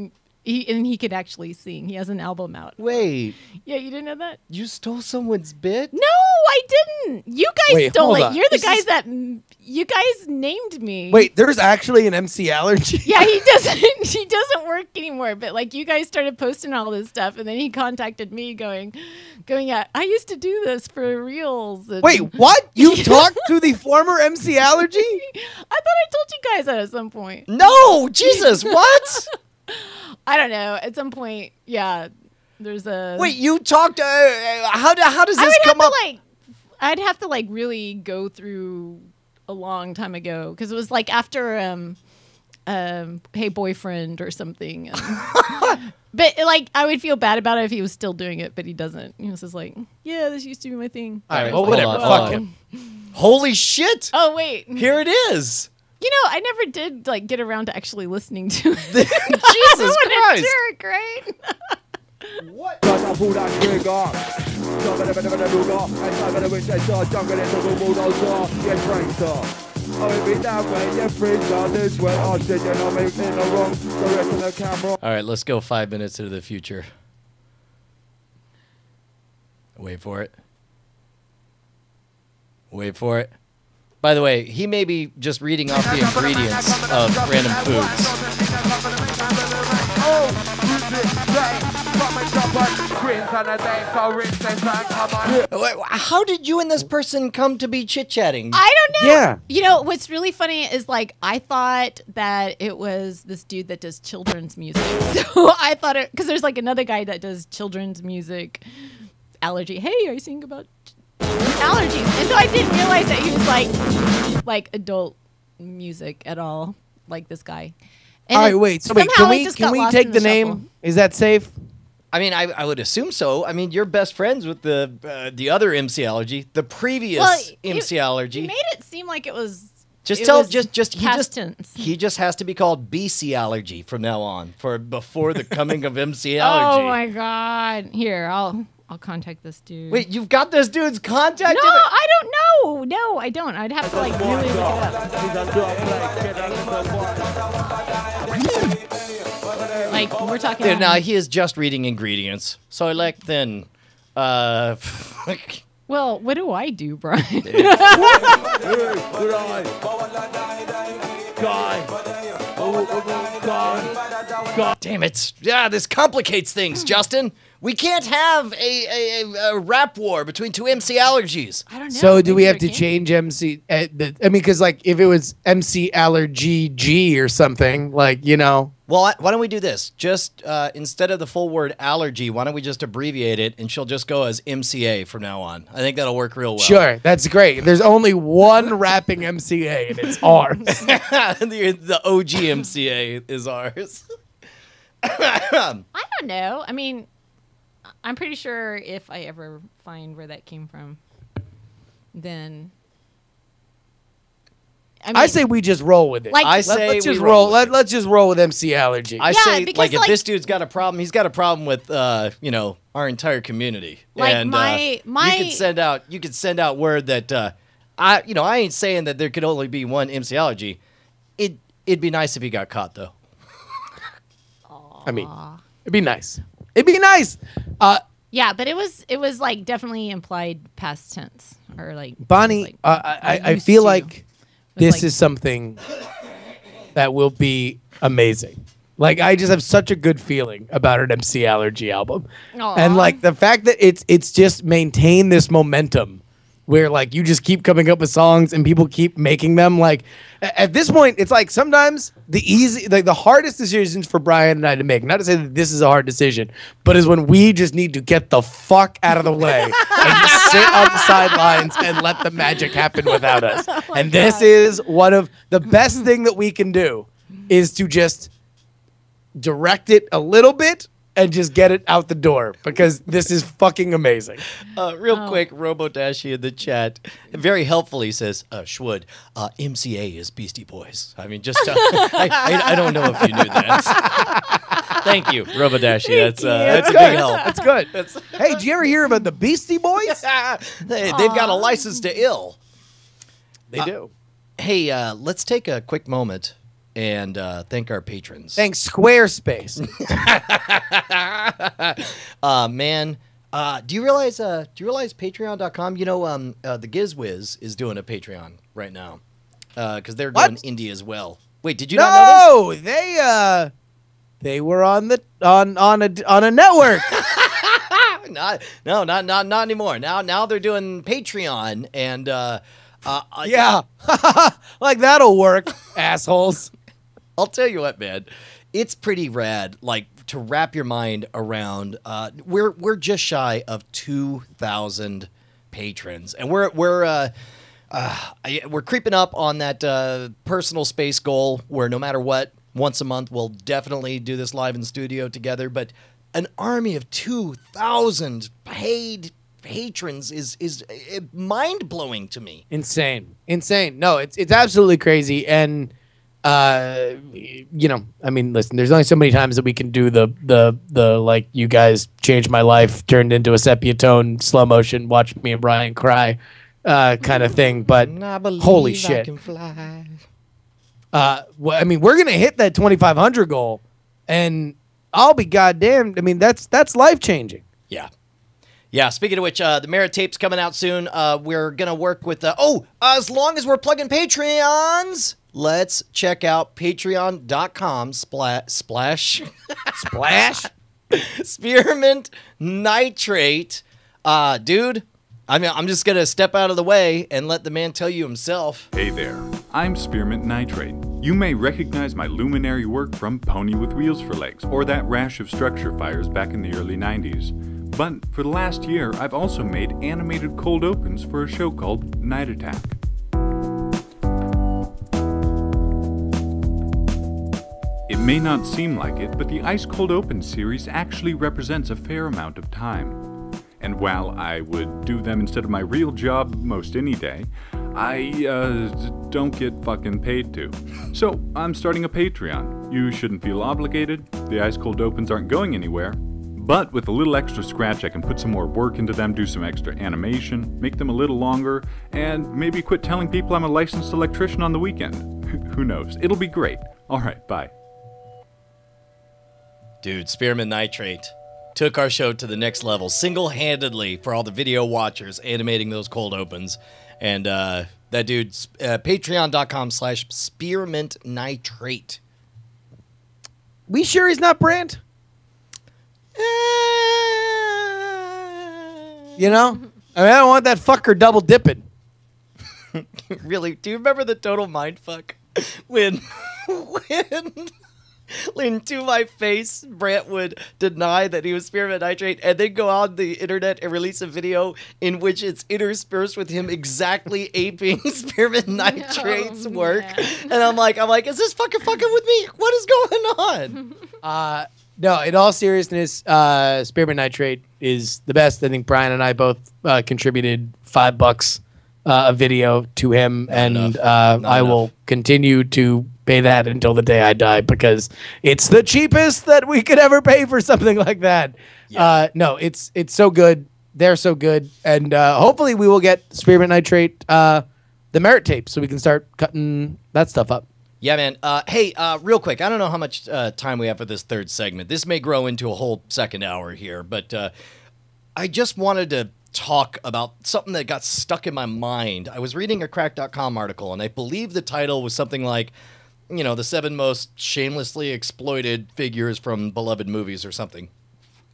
He could actually sing. He has an album out. Wait, Yeah, you didn't know that? you stole someone's bit? No, I didn't. You guys Wait, stole hold it. on. You're the guys that you guys named me. Wait, there's actually an MC Allergy? Yeah, he doesn't. He doesn't work anymore. But like, you guys started posting all this stuff, and then he contacted me, going, yeah, I used to do this for reels. And Wait, what? You talked to the former MC Allergy? I thought I told you guys that at some point. No, Jesus, what? I don't know. At some point, yeah. There's a Wait, you talked. How does I this would have come up? to I'd have to like really go through a long time ago, because it was like after Hey Boyfriend or something. But like, I would feel bad about it if he was still doing it, but he doesn't. He was just like, yeah, this used to be my thing. All right, Hold well, whatever. on, hold Fuck on. him. Holy shit! Oh wait, Here it is. I never did like get around to actually listening to it. Jesus What a Christ! jerk, right? All right, let's go 5 minutes into the future. Wait for it. Wait for it. By the way, he may be just reading off the ingredients of random foods. Wait, how did you and this person come to be chit-chatting? I don't know. Yeah. What's really funny is like, I thought that it was this dude that does children's music. So I thought it, because there's like another guy that does children's music, Allergy. Hey, are you singing about allergies? And so I didn't realize that he was like adult music at all, like this guy. And All right, wait. So wait, somehow it just can got we lost take in the shuffle. name? Is that safe? I mean, I would assume so. I mean, you're best friends with the other MC Allergy, the previous Well, MC He Allergy. made it seem like it was. Just it tell, was just past tense. he just has to be called BC Allergy from now on, for before the coming of MC Allergy. Oh my God! Here, I'll contact this dude. Wait, you've got this dude's contact? No, I don't know. No, I don't. I'd have to like really look it up. Like, we're talking. Dude, now he is just reading ingredients. So like then, Well, what do I do, Brian? damn it! Yeah, this complicates things, Justin. We can't have a rap war between two MC Allergies. I don't know. So do Maybe we have there to can change MC? I mean, because like if it was MC Allergy G or something, like Well, why don't we do this? Just instead of the full word allergy, why don't we just abbreviate it, and she'll just go as MCA from now on. I think that'll work real well. Sure, that's great. There's only one rapping MCA, and it's ours. the OG MCA is ours. I don't know. I mean, I'm pretty sure if I ever find where that came from, then. I say we just roll with it. Like- I Let- say let's just we roll. with it. Let's just roll with MC Allergy. I Yeah, say, because, like, if like- this dude's got a problem, he's got a problem with, our entire community. Like, and my- you could send out word that, I ain't saying that there could only be one MC Allergy. It'd be nice if he got caught though. I mean, it'd be nice. It'd be nice. Yeah, but it was like definitely implied past tense, or like Bonnie, like, I used feel to. like It was this like- is something that will be amazing. Like I just have such a good feeling about an MC Allergy album, Aw. and like the fact that it's just maintained this momentum where like you just keep coming up with songs and people keep making them. Like at this point, it's like sometimes the hardest decisions for Brian and I to make, not to say that this is a hard decision, but is when we just need to get the fuck out of the way and just sit on the sidelines and let the magic happen without us. And this is one of the best thing that we can do is to just direct it a little bit and just get it out the door because this is fucking amazing. Real quick, Robodashi in the chat very helpfully says, Schwood, MCA is Beastie Boys. I mean, just, I don't know if you knew that. Thank you, Robodashi. That's a big help. That's good. Hey, did you ever hear about the Beastie Boys? They've got a license to ill. They do. Hey, let's take a quick moment and thank our patrons. Thanks, Squarespace. Man, do you realize Patreon.com? You know, the GizWiz is doing a Patreon right now because they're doing indie as well. Wait, did you not know this? They were on a network. Not anymore. Now they're doing Patreon and yeah, like that'll work, assholes. I'll tell you what, man, it's pretty rad. Like to wrap your mind around. We're just shy of 2,000 patrons, and we're creeping up on that personal space goal where no matter what, once a month we'll definitely do this live in the studio together. But an army of 2,000 paid patrons is mind blowing to me. Insane. No, it's absolutely crazy. And you know, I mean, listen, there's only so many times that we can do the like you guys changed my life, turned into a sepia tone, slow motion, watch me and Brian cry, kind of thing. But holy shit. I can fly. Well, I mean, we're gonna hit that 2,500 goal, and I'll be goddamned. I mean, that's life changing. Yeah, speaking of which, the Merit Tape's coming out soon. We're going to work with... as long as we're plugging Patreons, let's check out patreon.com splash. Spearmint Nitrate. Dude, I'm just going to step out of the way and let the man tell you himself. Hey there, I'm Spearmint Nitrate. You may recognize my luminary work from Pony with Wheels for Legs or that rash of structure fires back in the early 90s. But for the last year, I've also made animated cold opens for a show called Night Attack. It may not seem like it, but the Ice Cold Open series actually represents a fair amount of time. And while I would do them instead of my real job most any day, I don't get fucking paid to. So I'm starting a Patreon. You shouldn't feel obligated. The Ice Cold Opens aren't going anywhere. But with a little extra scratch, I can put some more work into them, do some extra animation, make them a little longer, and maybe quit telling people I'm a licensed electrician on the weekend. Who knows? It'll be great. All right, bye. Dude, Spearmint Nitrate took our show to the next level single-handedly for all the video watchers animating those cold opens. And that dude's patreon.com/Spearmint Nitrate. We sure he's not Brant? You know? I mean, I don't want that fucker double dipping. Really? Do you remember the total mindfuck when to my face, Brant would deny that he was Spearmint Nitrate and then go on the internet and release a video in which it's interspersed with him exactly aping Spearmint Nitrate's work. And I'm like, is this fucking with me? What is going on? No, in all seriousness, Spearmint Nitrate is the best. I think Brian and I both contributed $5 a video to him, and I will continue to pay that until the day I die because it's the cheapest that we could ever pay for something like that. Yeah. No, it's so good. They're so good, and hopefully we will get Spearmint Nitrate the Merit Tape so we can start cutting that stuff up. Yeah, man. Hey, real quick, I don't know how much time we have for this third segment. This may grow into a whole second hour here, but I just wanted to talk about something that got stuck in my mind. I was reading a Crack.com article, and I believe the title was something like, the 7 most shamelessly exploited figures from beloved movies or something.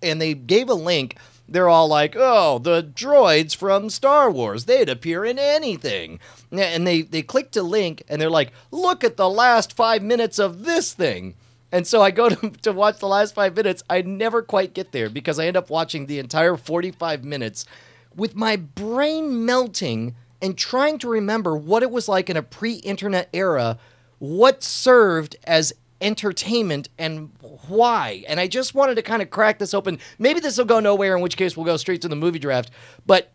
And they gave a link they're all like, oh, the droids from Star Wars, they'd appear in anything. And they click to link, and they're like, look at the last 5 minutes of this thing. And so I go to watch the last 5 minutes. I never quite get there because I end up watching the entire 45 minutes with my brain melting and trying to remember what it was like in a pre-internet era, what served as entertainment and why. And I just wanted to kind of crack this open. Maybe this will go nowhere, in which case we'll go straight to the movie draft. But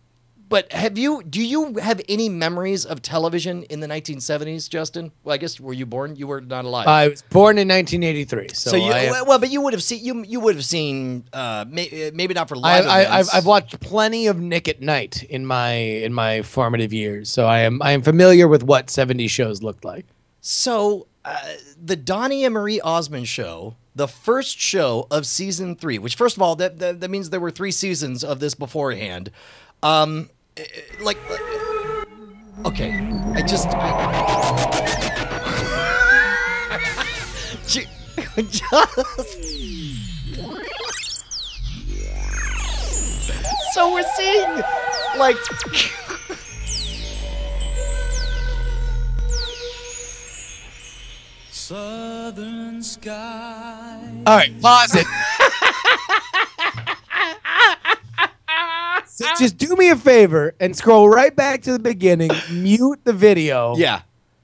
do you have any memories of television in the 1970s, Justin? Well, I guess, were you born? You were not alive. I was born in 1983. So but you would have seen maybe not for live events. I've watched plenty of Nick at Night in my formative years, so I am familiar with what 70s shows looked like. So the Donnie and Marie Osmond show, the first show of season 3, which first of all that means there were 3 seasons of this beforehand. Okay, so we're seeing like Southern sky. All right, pause it. So just do me a favor and scroll right back to the beginning, mute the video. Yeah.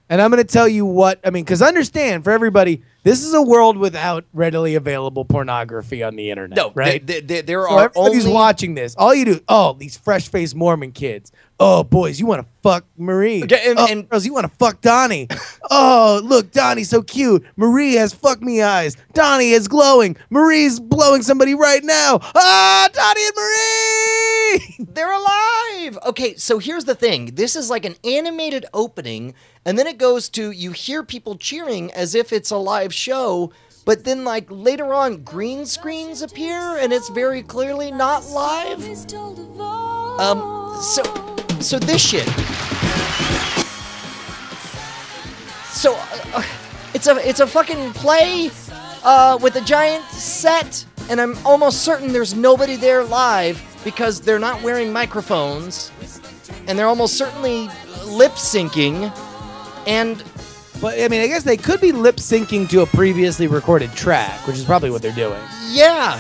And I'm going to tell you what, I mean, because understand, for everybody, this is a world without readily available pornography on the internet, no, right? There so are everybody's only watching this. All you do, these fresh-faced Mormon kids. Oh, boys, you want to fuck Marie. Okay, and girls, you want to fuck Donnie. Oh, look, Donnie's so cute. Marie has fuck me eyes. Donnie is glowing. Marie's blowing somebody right now. Ah, Donnie and Marie! They're alive! Okay, so here's the thing. This is like an animated opening, and then it goes to, you hear people cheering as if it's a live show, but then like later on, green screens appear, and it's very clearly not live. So this shit. So it's a fucking play with a giant set, and I'm almost certain there's nobody there live because they're not wearing microphones, and they're almost certainly lip syncing, and. But I mean, I guess they could be lip syncing to a previously recorded track, which is probably what they're doing. Yeah,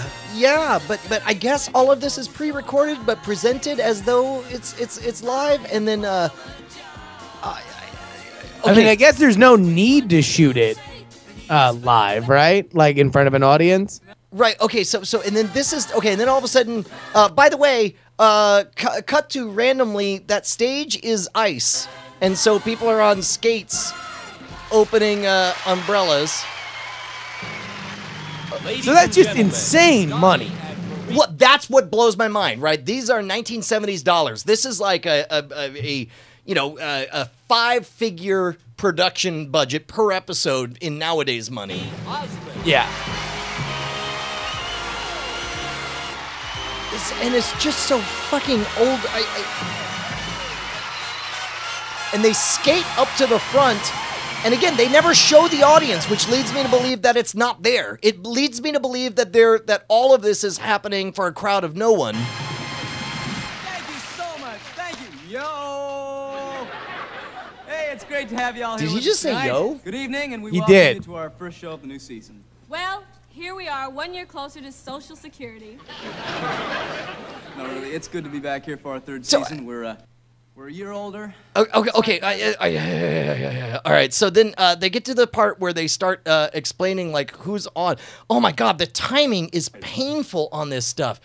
but I guess all of this is pre-recorded, but presented as though it's live, and then okay. I mean, I guess there's no need to shoot it live, right? Like in front of an audience. Right. Okay. So and then this is okay, and then all of a sudden, by the way, cut to randomly that stage is ice, and so people are on skates, opening umbrellas. So that's just insane money. What? That's what blows my mind, right? These are 1970s dollars. This is like a 5-figure production budget per episode in nowadays money. Yeah. And it's just so fucking old. And they skate up to the front. And again, they never show the audience, which leads me to believe that it's not there. It leads me to believe that that all of this is happening for a crowd of no one. Thank you so much. Thank you. Yo. Hey, it's great to have you all here. Did he with just us say tonight. yo? Good evening, and we He welcome did. you to our first show of the new season. Well, here we are, 1 year closer to Social Security. No, really, it's good to be back here for our third So, season. We're a year older. Okay. All right. So then they get to the part where they start explaining like who's on. Oh my God, the timing is painful on this stuff.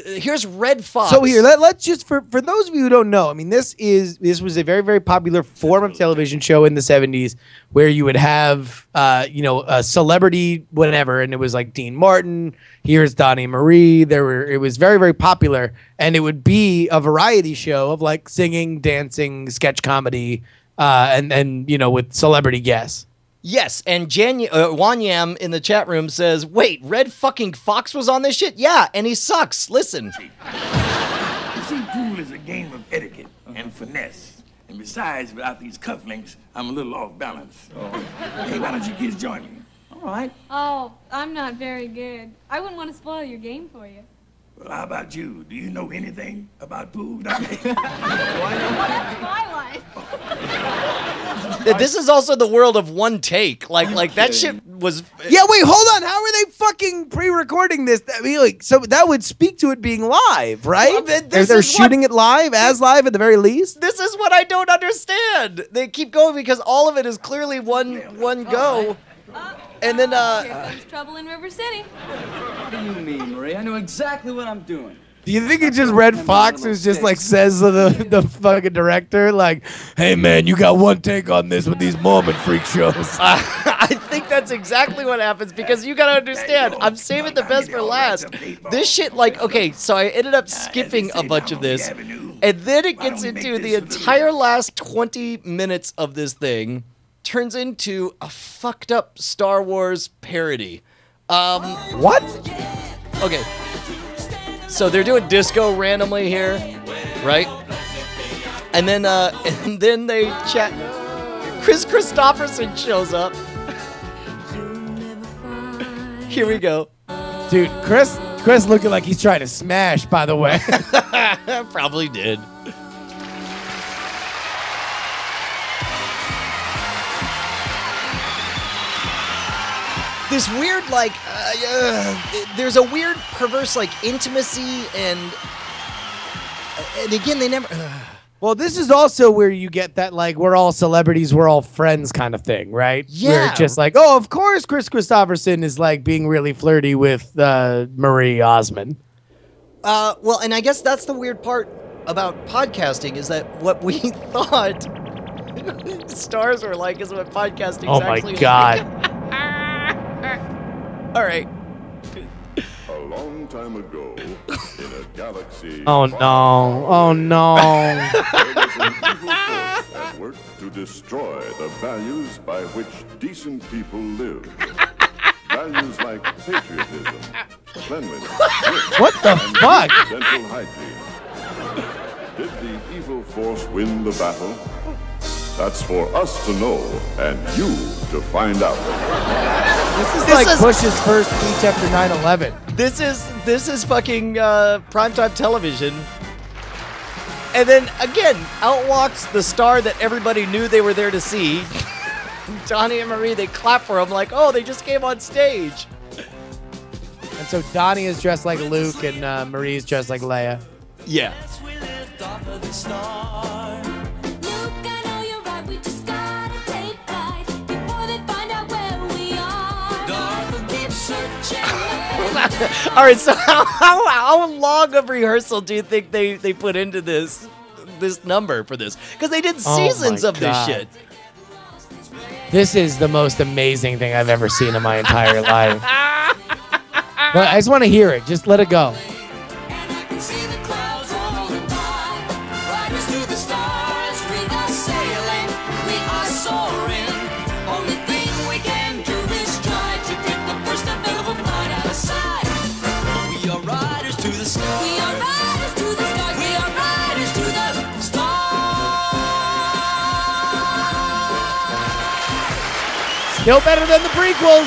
Here's Red Fox. So here, let's just for those of you who don't know, I mean, this was a very, very popular form of television show in the 70s where you would have a celebrity whatever, and it was like Dean Martin. Here's Donnie Marie. It was very, very popular, and it would be a variety show of like singing, dancing, sketch comedy, and with celebrity guests. Yes, and Wanyam in the chat room says, wait, Red fucking Fox was on this shit? Yeah, and he sucks. Listen. You see, pool is a game of etiquette and finesse. And besides, without these cufflinks, I'm a little off balance. Hey, why don't you kids join me? All right. Oh, I'm not very good. I wouldn't want to spoil your game for you. Well, how about you? Do you know anything about food, Donnie? My life. This is also the world of one take. Like that shit was. Yeah, wait, hold on. How are they fucking pre-recording this? I mean, like, so that would speak to it being live, right? Well, They're shooting it live, as live at the very least. This is what I don't understand. They keep going because all of it is clearly one go. And then Here comes trouble in River City. What do you mean, Marie? I know exactly what I'm doing. Do you think it's just Red Fox who's just like says to the fucking director, like, hey man, you got one take on this with these Mormon freak shows? I think that's exactly what happens because you gotta understand, I'm saving the best for last. This shit, like, okay, so I ended up skipping a bunch of this, and then it gets into the entire last 20 minutes of this thing turns into a fucked up Star Wars parody. What? Okay. So they're doing disco randomly here, right? And then they chat. Chris Christopherson shows up. Here we go. Dude, Chris looking like he's trying to smash, by the way. Probably did. This weird, like, there's a weird, perverse, like, intimacy, and again, they never. Well, this is also where you get that, like, we're all celebrities, we're all friends kind of thing, right? Yeah. Where it's just like, oh, of course Chris Christopherson is, like, being really flirty with Marie Osmond. Well, and I guess that's the weird part about podcasting is that what we thought stars were like is what podcasting is actually my God. like. All right. A long time ago, in a galaxy. Oh no! Oh no! There was an evil force at work to destroy the values by which decent people live. Values like patriotism, cleanliness, What the fuck? dental hygiene. Did the evil force win the battle? That's for us to know and you to find out. This is like Bush's first speech after 9/11. This is fucking primetime television. And then again, out walks the star that everybody knew they were there to see. Donnie and Marie, they clap for him like, oh, they just came on stage. And so Donnie is dressed like Luke and Marie is dressed like Leia. Yeah. All right, so how long of rehearsal do you think they put into this number for this? Because they did seasons of this shit. This is the most amazing thing I've ever seen in my entire life. But I just want to hear it. Just let it go. Still better than the prequels.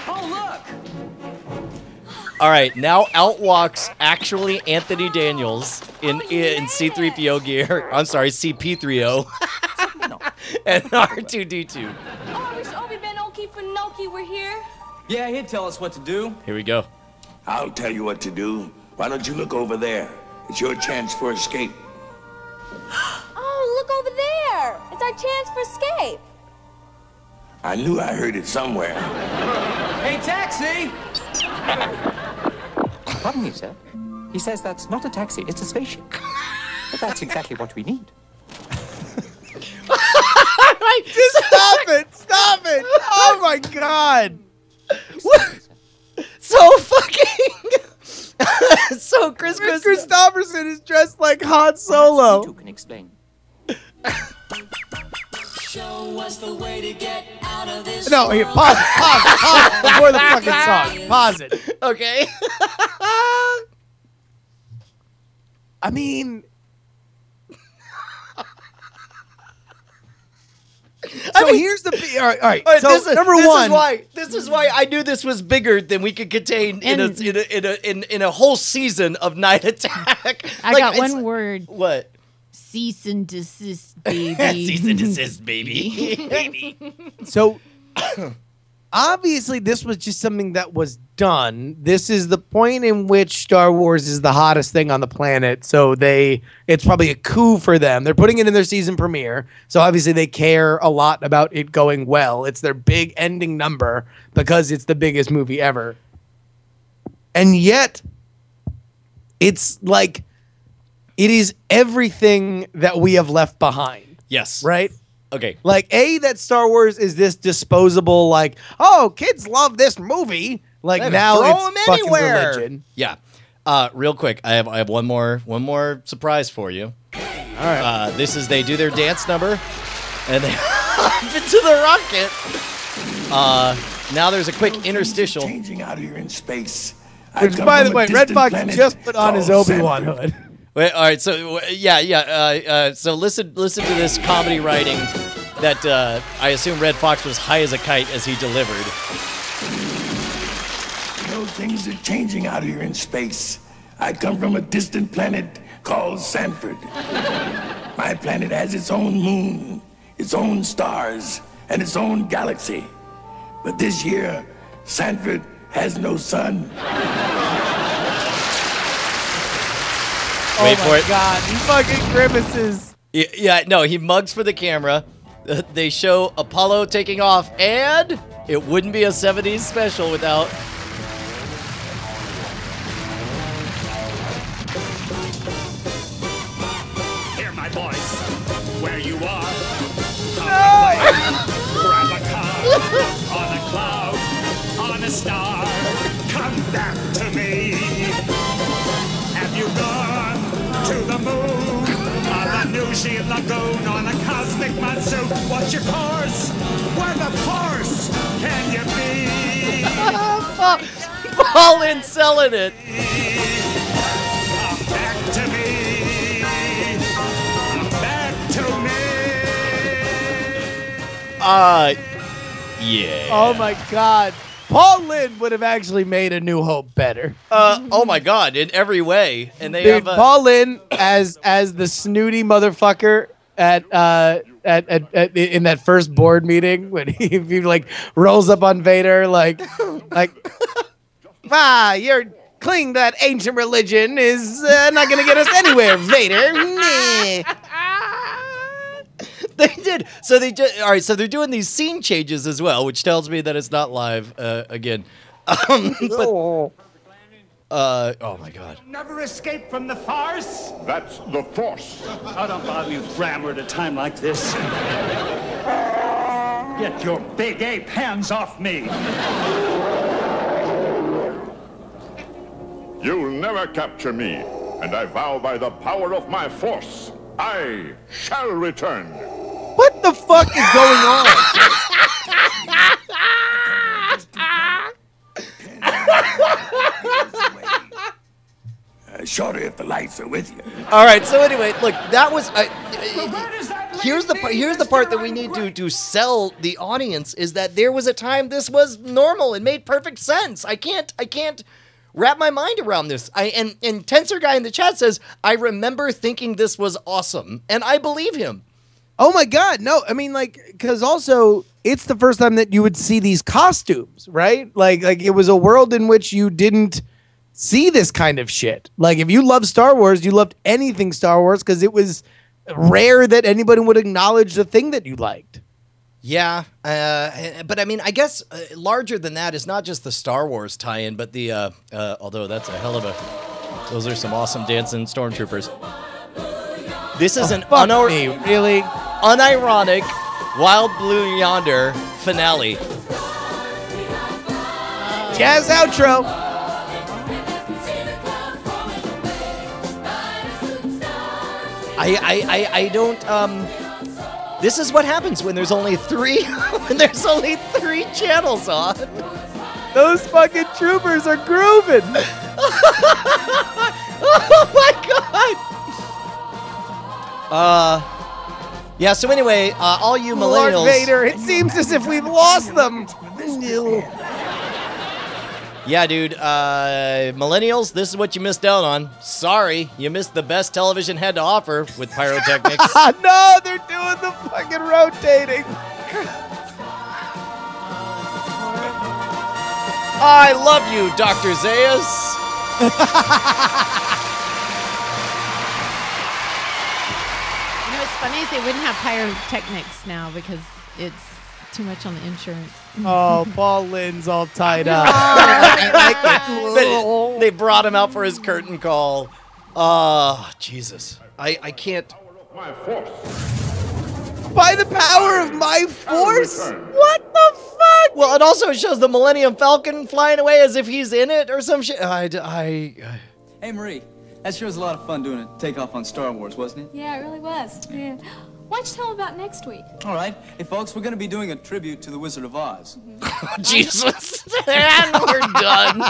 Oh, look! All right, now out walks actually Anthony Daniels in C-3PO gear. I'm sorry, CP-3O. And R2-D2. Oh, I wish Obi-Ben Oki for Noki were here. Yeah, he'd tell us what to do. Here we go. I'll tell you what to do. Why don't you look over there? It's your chance for escape. Oh, look over there. It's our chance for escape. I knew I heard it somewhere. Hey, taxi! Pardon me, sir. He says that's not a taxi, it's a spaceship. But that's exactly what we need. Just stop it! Stop it! Oh my God! So fucking. So Chris Christopherson is dressed like Han Solo. You can explain. Show us the way to get out of this. No, here, pause it before the fucking song. Pause it. Okay. I mean, So here's the all right. So number one, this is why I knew this was bigger than we could contain in a whole season of Night Attack. I got one word. What? Cease and desist, baby. Cease and desist, baby. So obviously this was just something that was done. This is the point in which Star Wars is the hottest thing on the planet. So it's probably a coup for them. They're putting it in their season premiere. So obviously they care a lot about it going well. It's their big ending number because it's the biggest movie ever. And yet it's like, it is everything that we have left behind. Yes. Right? Okay. Like, that Star Wars is this disposable, like, oh, kids love this movie. Like, Yeah, now throw it's 'em fucking anywhere. religion. Yeah. Real quick, I have one more surprise for you. All right. This is they do their dance number, and they hop into the rocket. Now there's a quick interstitial. Changing out here in space. Which, by the way, Red Fox just put on his Obi-Wan hood. Wait, all right, so so listen to this comedy writing that I assume Red Fox was high as a kite as he delivered. You know, things are changing out here in space. I come from a distant planet called Sanford. My planet has its own moon, its own stars, and its own galaxy. But this year, Sanford has no sun. Wait for it. God, he fucking grimaces. No, he mugs for the camera. They show Apollo taking off, and it wouldn't be a 70s special without... Hear my voice, where you are. Grab a car, on a cloud, on a star. Come back to me. Have you gone to the moon? On the Nushi Lagoon, on a cosmic monsoon. What's your course? Where the force can you be? Fall in selling it. Come back to me. Come back to me. Yeah. Oh my God. Paul Lynde would have actually made A New Hope better. Oh my God, in every way. And they Dude, have Paul Lynde as the snooty motherfucker at in that first board meeting when he like rolls up on Vader like you're clinging to that ancient religion is not gonna get us anywhere, Vader. Nah. They did. So they just all right. So they're doing these scene changes as well, which tells me that it's not live again. Oh my God. Never escape from the farce? That's the Force. Oh, don't bother me with grammar at a time like this. Get your big ape hands off me. You'll never capture me, and I vow by the power of my Force, I shall return. What the fuck is going on? Shorter if the lights are with you. All right. So anyway, look, that was. Here's the part that we need to sell the audience is that there was a time this was normal and made perfect sense. I can't wrap my mind around this. And Tensor Guy in the chat says, I remember thinking this was awesome, and I believe him. Oh my God, no. I mean, like, because also it's the first time that you would see these costumes, right? Like it was a world in which you didn't see this kind of shit. Like, if you love Star Wars, you loved anything Star Wars because it was rare that anybody would acknowledge the thing that you liked. Yeah, but I mean, I guess larger than that is not just the Star Wars tie-in, but the although that's a hell of a. Those are some awesome dancing stormtroopers. This is really unironic Wild Blue Yonder finale. Jazz outro. I don't this is what happens when there's only three channels on. Those fucking troopers are grooving. Oh my God. Yeah, so anyway, all you Lord millennials. Vader, it seems as if we've lost them. Yeah, dude, millennials, this is what you missed out on. Sorry, you missed the best television had to offer with pyrotechnics. No, they're doing the fucking rotating. I love you, Dr. Zayas. You know what's funny is they wouldn't have pyrotechnics now because it's too much on the insurance. Oh, Paul Lynn's all tied up. They brought him out for his curtain call. Oh, Jesus. I can't. By the power of my force? What the fuck? Well, it also shows the Millennium Falcon flying away as if he's in it or some shit. Hey, Marie, that sure was a lot of fun doing a takeoff on Star Wars, wasn't it? Yeah, it really was. Yeah. Why don't you tell them about next week? All right. Hey, folks, we're going to be doing a tribute to the Wizard of Oz. Jesus. And we're done.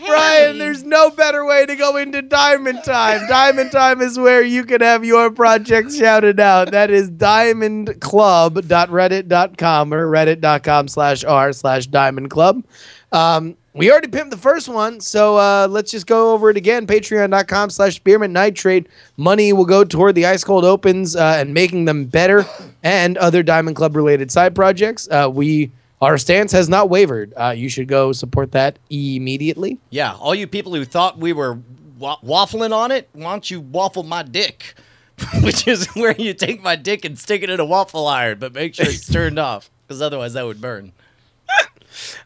Brian, there's no better way to go into Diamond Time. Diamond Time is where you can have your project shouted out. That is diamondclub.reddit.com or reddit.com/r/diamondclub. We already pimped the first one, so let's just go over it again. Patreon.com/spearmint nitrate. Money will go toward the Ice Cold Opens and making them better and other Diamond Club related side projects. Our stance has not wavered. You should go support that immediately. Yeah, all you people who thought we were waffling on it, why don't you waffle my dick? Which is where you take my dick and stick it in a waffle iron, but make sure it's turned off, because otherwise that would burn.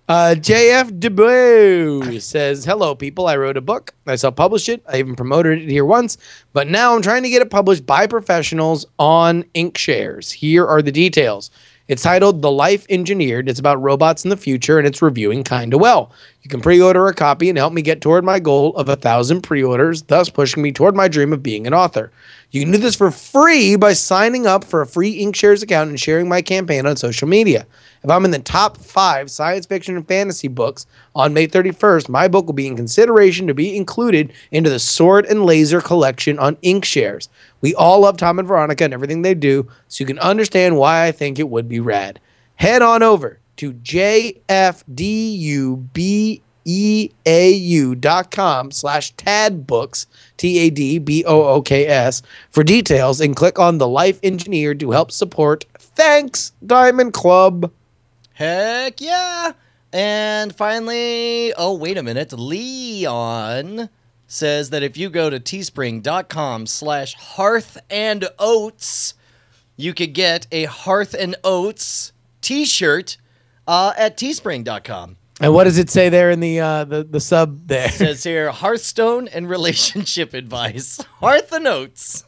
JF Debut says, hello, people. I wrote a book. I self-published it. I even promoted it here once, but now I'm trying to get it published by professionals on Inkshares. Here are the details. It's titled The Life Engineered. It's about robots in the future, and it's reviewing kinda well. You can pre-order a copy and help me get toward my goal of 1,000 pre-orders, thus pushing me toward my dream of being an author. You can do this for free by signing up for a free Inkshares account and sharing my campaign on social media. If I'm in the top 5 science fiction and fantasy books on May 31st, my book will be in consideration to be included into the Sword and Laser collection on Inkshares. We all love Tom and Veronica and everything they do, so you can understand why I think it would be rad. Head on over to jfdubeau.com/tadbooks, TADBOOKS, for details and click on The Life Engineered to help support. Thanks, Diamond Club. Heck yeah. And finally, oh, wait a minute. Leon says that if you go to teespring.com/hearth-and-oats, you could get a Hearth and Oats t-shirt at teespring.com. And what does it say there in the sub there? It says here, Hearthstone and relationship advice. Hearth and Oats.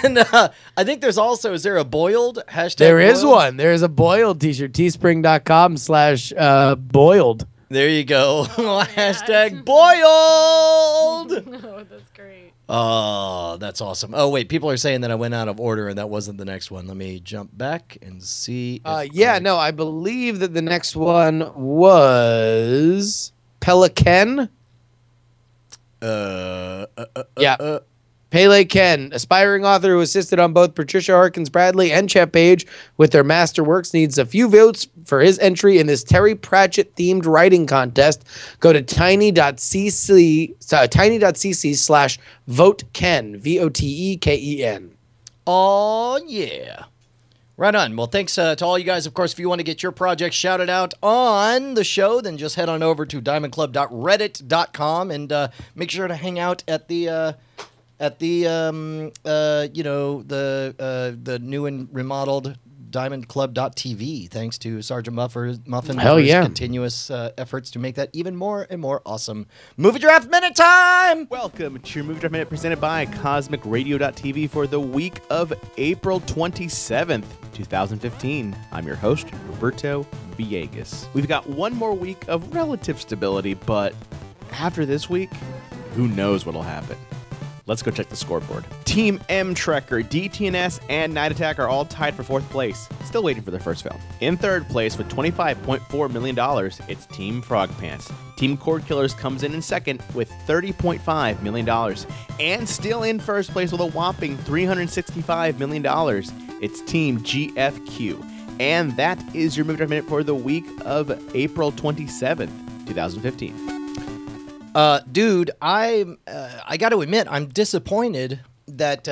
And I think there's also, is there a boiled hashtag? There is boiled? one. There is a boiled t-shirt, teespring.com/boiled. There you go. Hashtag boiled. Oh, that's great. Oh, that's awesome. Oh, wait. People are saying that I went out of order and that wasn't the next one. Let me jump back and see. No, I believe that the next one was Pelican. Pele Ken, aspiring author who assisted on both Patricia Harkins Bradley and Chet Page with their masterworks, needs a few votes for his entry in this Terry Pratchett themed writing contest. Go to tiny.cc/voteken, VOTEKEN. Oh, yeah. Right on. Well, thanks to all you guys. Of course, if you want to get your project shouted out on the show, then just head on over to diamondclub.reddit.com and make sure to hang out at the new and remodeled diamondclub.tv. Thanks to Sergeant Muffin for his continuous efforts to make that even more and more awesome. Movie Draft Minute time! Welcome to your Movie Draft Minute presented by CosmicRadio.tv for the week of April 27th, 2015. I'm your host, Roberto Villegas. We've got one more week of relative stability, but after this week, who knows what'll happen. Let's go check the scoreboard. Team M-Trekker, DTNS, and Night Attack are all tied for 4th place, still waiting for their first film. In 3rd place with $25.4 million, it's Team Frog Pants. Team Cord Killers comes in 2nd with $30.5 million. And still in 1st place with a whopping $365 million, it's Team GFQ. And that is your Movie Draft Minute for the week of April 27th, 2015. Dude, I got to admit, I'm disappointed that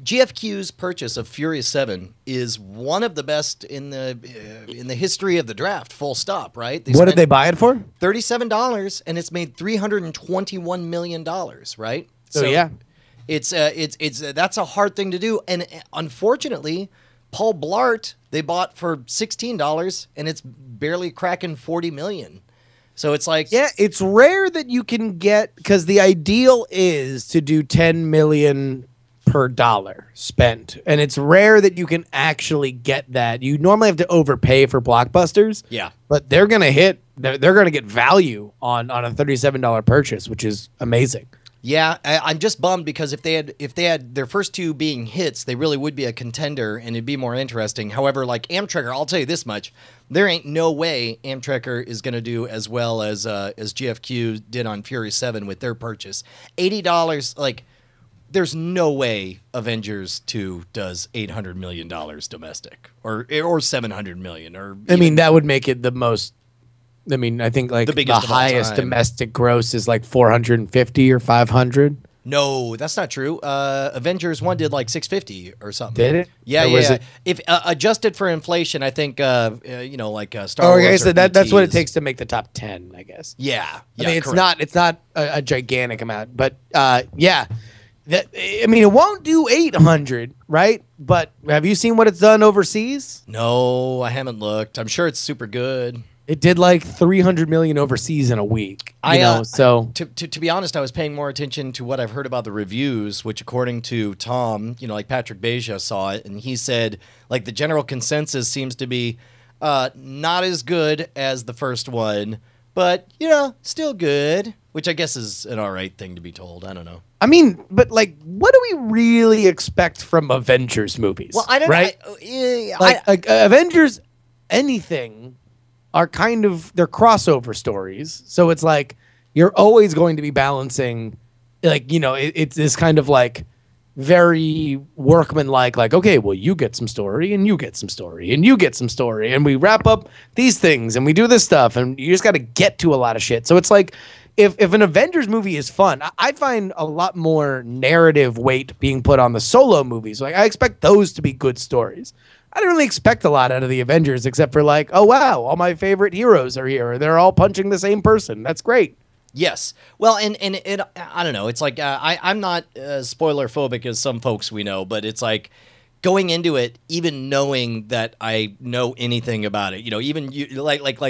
GFQ's purchase of Furious 7 is one of the best in the history of the draft. Full stop. Right? What did they buy it for? $37, and it's made $321 million. Right? So yeah, it's that's a hard thing to do, and unfortunately, Paul Blart they bought for $16, and it's barely cracking $40 million. So it's like, yeah, it's rare that you can get, because the ideal is to do 10 million per dollar spent, and it's rare that you can actually get that. You normally have to overpay for blockbusters. Yeah, but they're gonna hit. They're gonna get value on a $37 purchase, which is amazing. Yeah, I'm just bummed because if they had their first 2 being hits, they really would be a contender and it'd be more interesting. However, like Amtrekker, I'll tell you this much: there ain't no way Amtrekker is going to do as well as GFQ did on Fury 7 with their purchase. $80, like there's no way Avengers 2 does $800 million domestic or $700 million or. I mean, that would make it the most. I mean, I think like the highest domestic gross is like 450 or 500. No, that's not true. Avengers 1 did like 650 or something. Did it? Yeah, yeah. If adjusted for inflation, I think Star Wars. Okay, so that's what it takes to make the top 10, I guess. Yeah, I mean, it's not a gigantic amount, but yeah. I mean, it won't do 800, right? But have you seen what it's done overseas? No, I haven't looked. I'm sure it's super good. It did like 300 million overseas in a week. To be honest, I was paying more attention to what I've heard about the reviews, which according to Tom, like Patrick Beja saw it, and he said like the general consensus seems to be not as good as the first one, but still good, which I guess is an all right thing to be told. I don't know. I mean, but like, what do we really expect from Avengers movies? Well, I don't know. Like Avengers, anything. Are kind of, they're crossover stories. So it's like, you're always going to be balancing, like, it's this kind of like very workmanlike, like, okay, well, you get some story and you get some story and you get some story. And we wrap up these things and we do this stuff and you just got to get to a lot of shit. So it's like, if an Avengers movie is fun, I find a lot more narrative weight being put on the solo movies. Like, I expect those to be good stories. I didn't really expect a lot out of the Avengers except for like, oh, wow, all my favorite heroes are here. They're all punching the same person. That's great. Yes. Well, and it, I don't know. It's like, I'm not spoiler phobic as some folks we know, but it's like going into it, even knowing that I know anything about it, even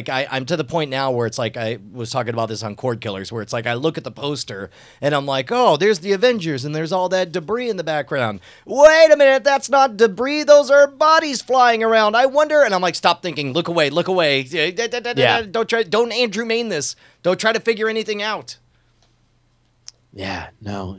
I'm to the point now where it's like, I was talking about this on Cord Killers, where it's like, I look at the poster and I'm like, oh, there's the Avengers and there's all that debris in the background. Wait a minute. That's not debris. Those are bodies flying around. I wonder. And I'm like, stop thinking, look away, look away. Yeah. Don't Andrew Main this. Don't try to figure anything out. Yeah, no,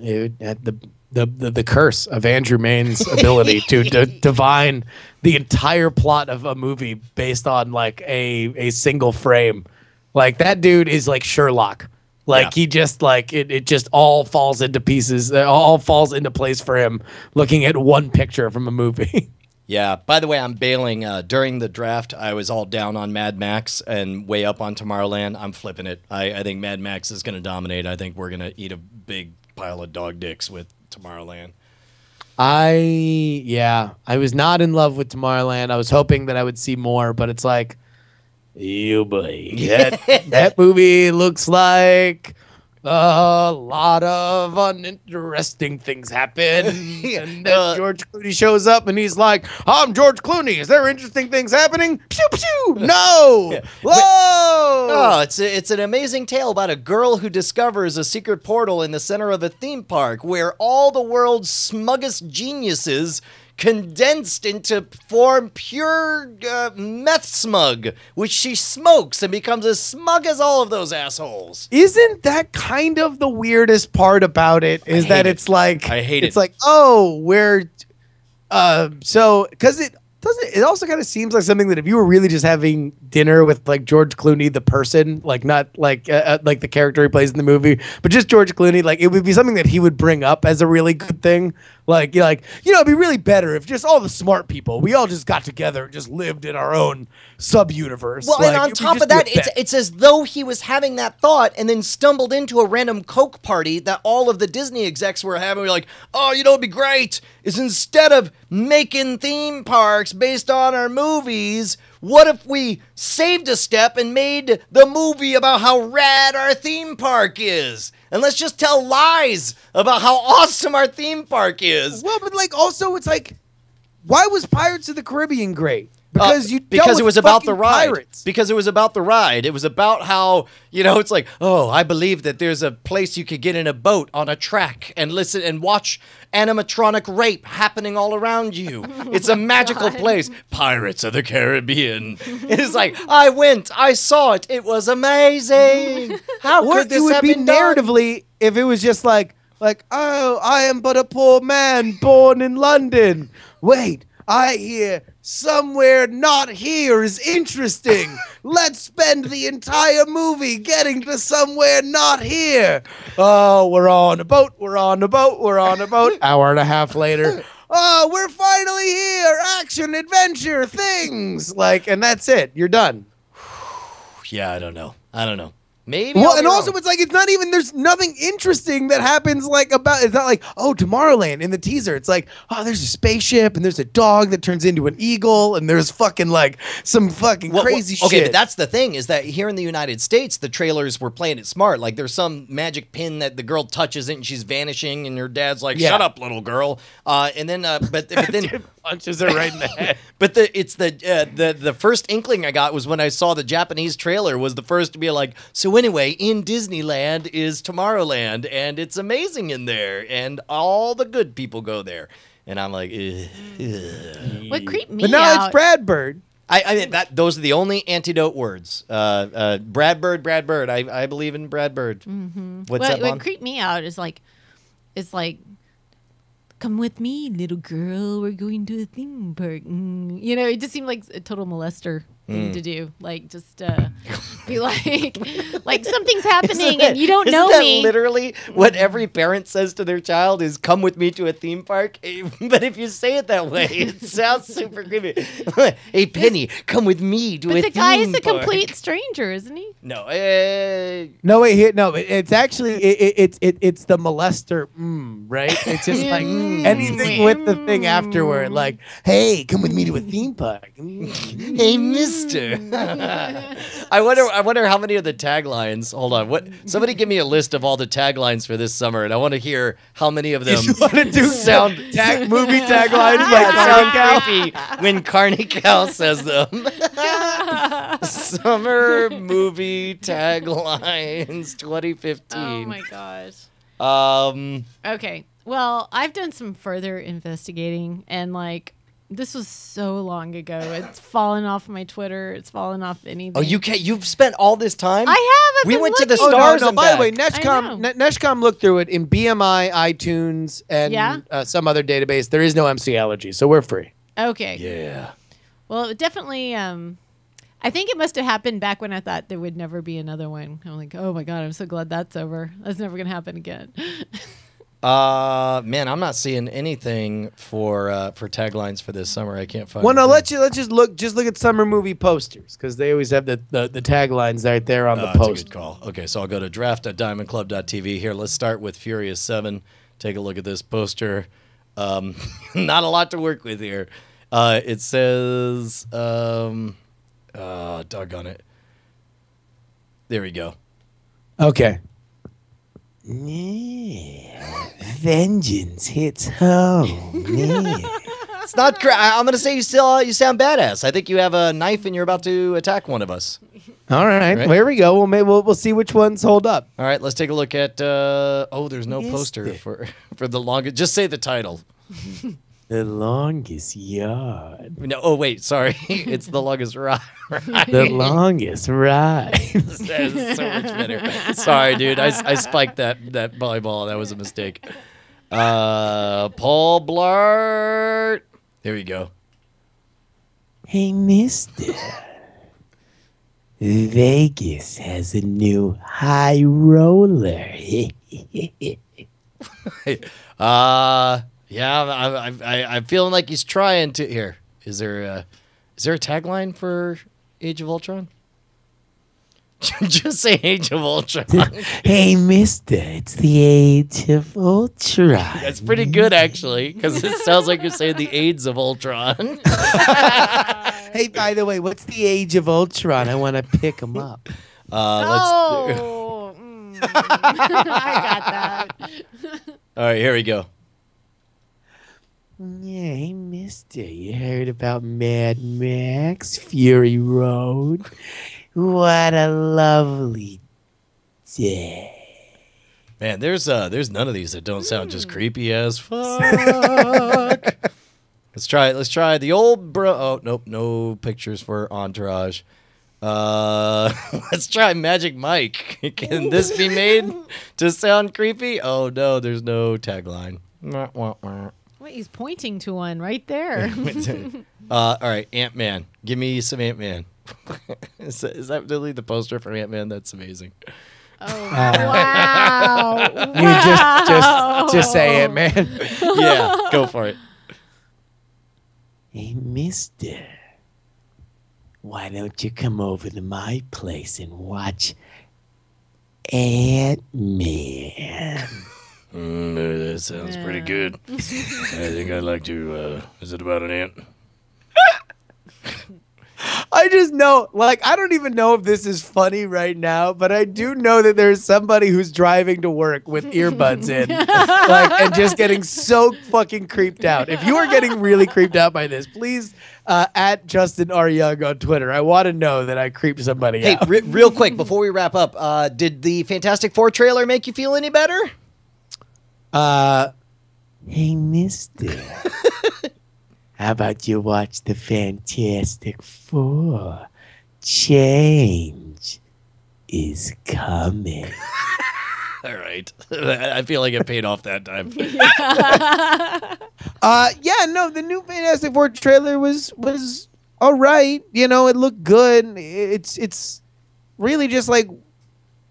the curse of Andrew Main's ability to divine the entire plot of a movie based on like a single frame. Like that dude is like Sherlock. Like he just like it just all falls into pieces. All falls into place for him looking at one picture from a movie. Yeah. By the way, I'm bailing. During the draft, I was all down on Mad Max and way up on Tomorrowland. I'm flipping it. I think Mad Max is going to dominate. I think we're going to eat a big pile of dog dicks with Tomorrowland. I was not in love with Tomorrowland. I was hoping that I would see more, but it's like, you boy, that movie looks like a lot of uninteresting things happen. And then George Clooney shows up and he's like, I'm George Clooney. Is there interesting things happening? Pew, pew. No. Yeah. Whoa. Oh, it's an amazing tale about a girl who discovers a secret portal in the center of a theme park where all the world's smuggest geniuses condensed into form pure meth smug, which she smokes and becomes as smug as all of those assholes. Isn't that kind of the weirdest part about it? Is that it's like I hate it. It's like, oh, we're so because it also kind of seems like something that if you were really just having dinner with like George Clooney, the person, like not like the character he plays in the movie, but just George Clooney, like it would be something that he would bring up as a really good thing. Like, it'd be really better if just all the smart people, we all just got together and just lived in our own sub-universe. Well, like, and on top of that, it's as though he was having that thought and then stumbled into a random Coke party that all of the Disney execs were having. We're like, oh, it'd be great is instead of making theme parks based on our movies, what if we saved a step and made the movie about how rad our theme park is? And let's just tell lies about how awesome our theme park is. Well, but like also it's like, why was Pirates of the Caribbean great? Because it was about the ride. Pirates. Because it was about the ride. It was about how, it's like, oh, I believe that there's a place you could get in a boat on a track and listen and watch animatronic rape happening all around you. It's a magical place. Pirates of the Caribbean. It's like, I went, I saw it. It was amazing. How could this have been narratively if it was just like, oh, I am but a poor man born in London. Wait, I hear somewhere not here is interesting. Let's spend the entire movie getting to somewhere not here. Oh, we're on a boat. Hour and a half later. Oh, we're finally here. Action, adventure, things. And that's it. You're done. Yeah, I don't know. Maybe. Well, and also it's like there's nothing interesting that happens it's not like, oh, Tomorrowland in the teaser. It's like, oh, there's a spaceship and there's a dog that turns into an eagle and there's some crazy shit. Okay, but that's the thing is that here in the United States, the trailers were playing it smart. Like there's some magic pin that the girl touches it and she's vanishing and her dad's like, shut up, little girl. And then, but then punches her right in the head. But the first inkling I got was when I saw the Japanese trailer was the first to be like, so anyway, in Disneyland is Tomorrowland, and it's amazing in there, and all the good people go there. And I'm like, what creeped me out? But now out, it's Brad Bird. I mean, those are the only antidote words. Brad Bird. I believe in Brad Bird. Mm-hmm. What creeped me out is it's like, come with me, little girl. We're going to a theme park. It just seemed like a total molester thing to do. Just be like something's happening and you don't know me. Literally what every parent says to their child is, come with me to a theme park. But if you say it that way, it sounds super creepy. Hey, Penny, come with me to a theme park. But the guy is a complete stranger, isn't he? No. No, wait, no. It's actually, it's the molester, right? It's just like anything with the thing afterward. Like, hey, come with me to a theme park. Hey, mister. I wonder how many of the taglines. Hold on. Somebody give me a list of all the taglines for this summer, and I want to hear how many of them sound movie taglines sound creepy when Carney Cow says them. Summer movie taglines 2015. Oh my gosh. Okay. Well, I've done some further investigating, and this was so long ago. It's fallen off my Twitter. It's fallen off anything. Oh, you've spent all this time? I have. We went to the stars. No, by the way, Neshcom looked through it in BMI, iTunes, and some other database. There is no MC Allergy, so we're free. Okay. Yeah. Well, it definitely. I think it must have happened back when I thought there would never be another one. I'm like, oh my god, I'm so glad that's over. That's never gonna happen again. Man, I'm not seeing anything for taglines for this summer. I can't find. Well, no, let's just look at summer movie posters because they always have the taglines right there on the post. That's a good call. Okay, so I'll go to draft.diamondclub.tv. Here, let's start with Furious 7. Take a look at this poster. Not a lot to work with here. It says, doggone it. There we go. Okay. Vengeance hits home. It's not. I'm gonna say you sound badass. I think you have a knife and you're about to attack one of us. All right. Well, here we go. Well, maybe we'll see which ones hold up. All right, let's take a look at. There's no poster for the longest. Just say the title. The longest yard. No, oh wait, sorry. It's the longest ride. The longest ride. That is so much better. Sorry, dude. I spiked that volleyball. That was a mistake. Paul Blart. There we go. Hey, mister. Vegas has a new high roller. Yeah, I'm feeling like he's trying to. Here, is there a tagline for Age of Ultron? Just say Age of Ultron. Hey, mister, it's the Age of Ultron. That's pretty good, actually, because it sounds like you're saying the AIDS of Ultron. Hey, by the way, what's the Age of Ultron? I want to pick him up. I got that. All right, here we go. Yeah, hey, mister, you heard about Mad Max Fury Road? What a lovely day. Man, there's none of these that don't sound just creepy as fuck. Let's try the old bro. Oh, nope, no pictures for Entourage. Let's try Magic Mike. Can this be made to sound creepy? Oh no, there's no tagline. Wait, he's pointing to one right there. All right, Ant-Man. Give me some Ant-Man. Is that really the poster for Ant-Man? That's amazing. Oh, wow. You just say Ant-Man. Yeah, go for it. Hey, mister, why don't you come over to my place and watch Ant-Man? That sounds pretty good. I think I'd like to. Is it about an ant? I just know, like, I don't even know if this is funny right now, but I do know that there's somebody who's driving to work with earbuds in, like, and just getting so fucking creeped out. If you are getting really creeped out by this, please at Justin R. Young on Twitter. I want to know that I creeped somebody out. Hey, real quick before we wrap up, did the Fantastic Four trailer make you feel any better? Hey, mister. How about you watch the Fantastic Four? Change is coming. All right. I feel like it paid off that time. Yeah, no, the new Fantastic Four trailer was all right. You know, it looked good. It's really just like,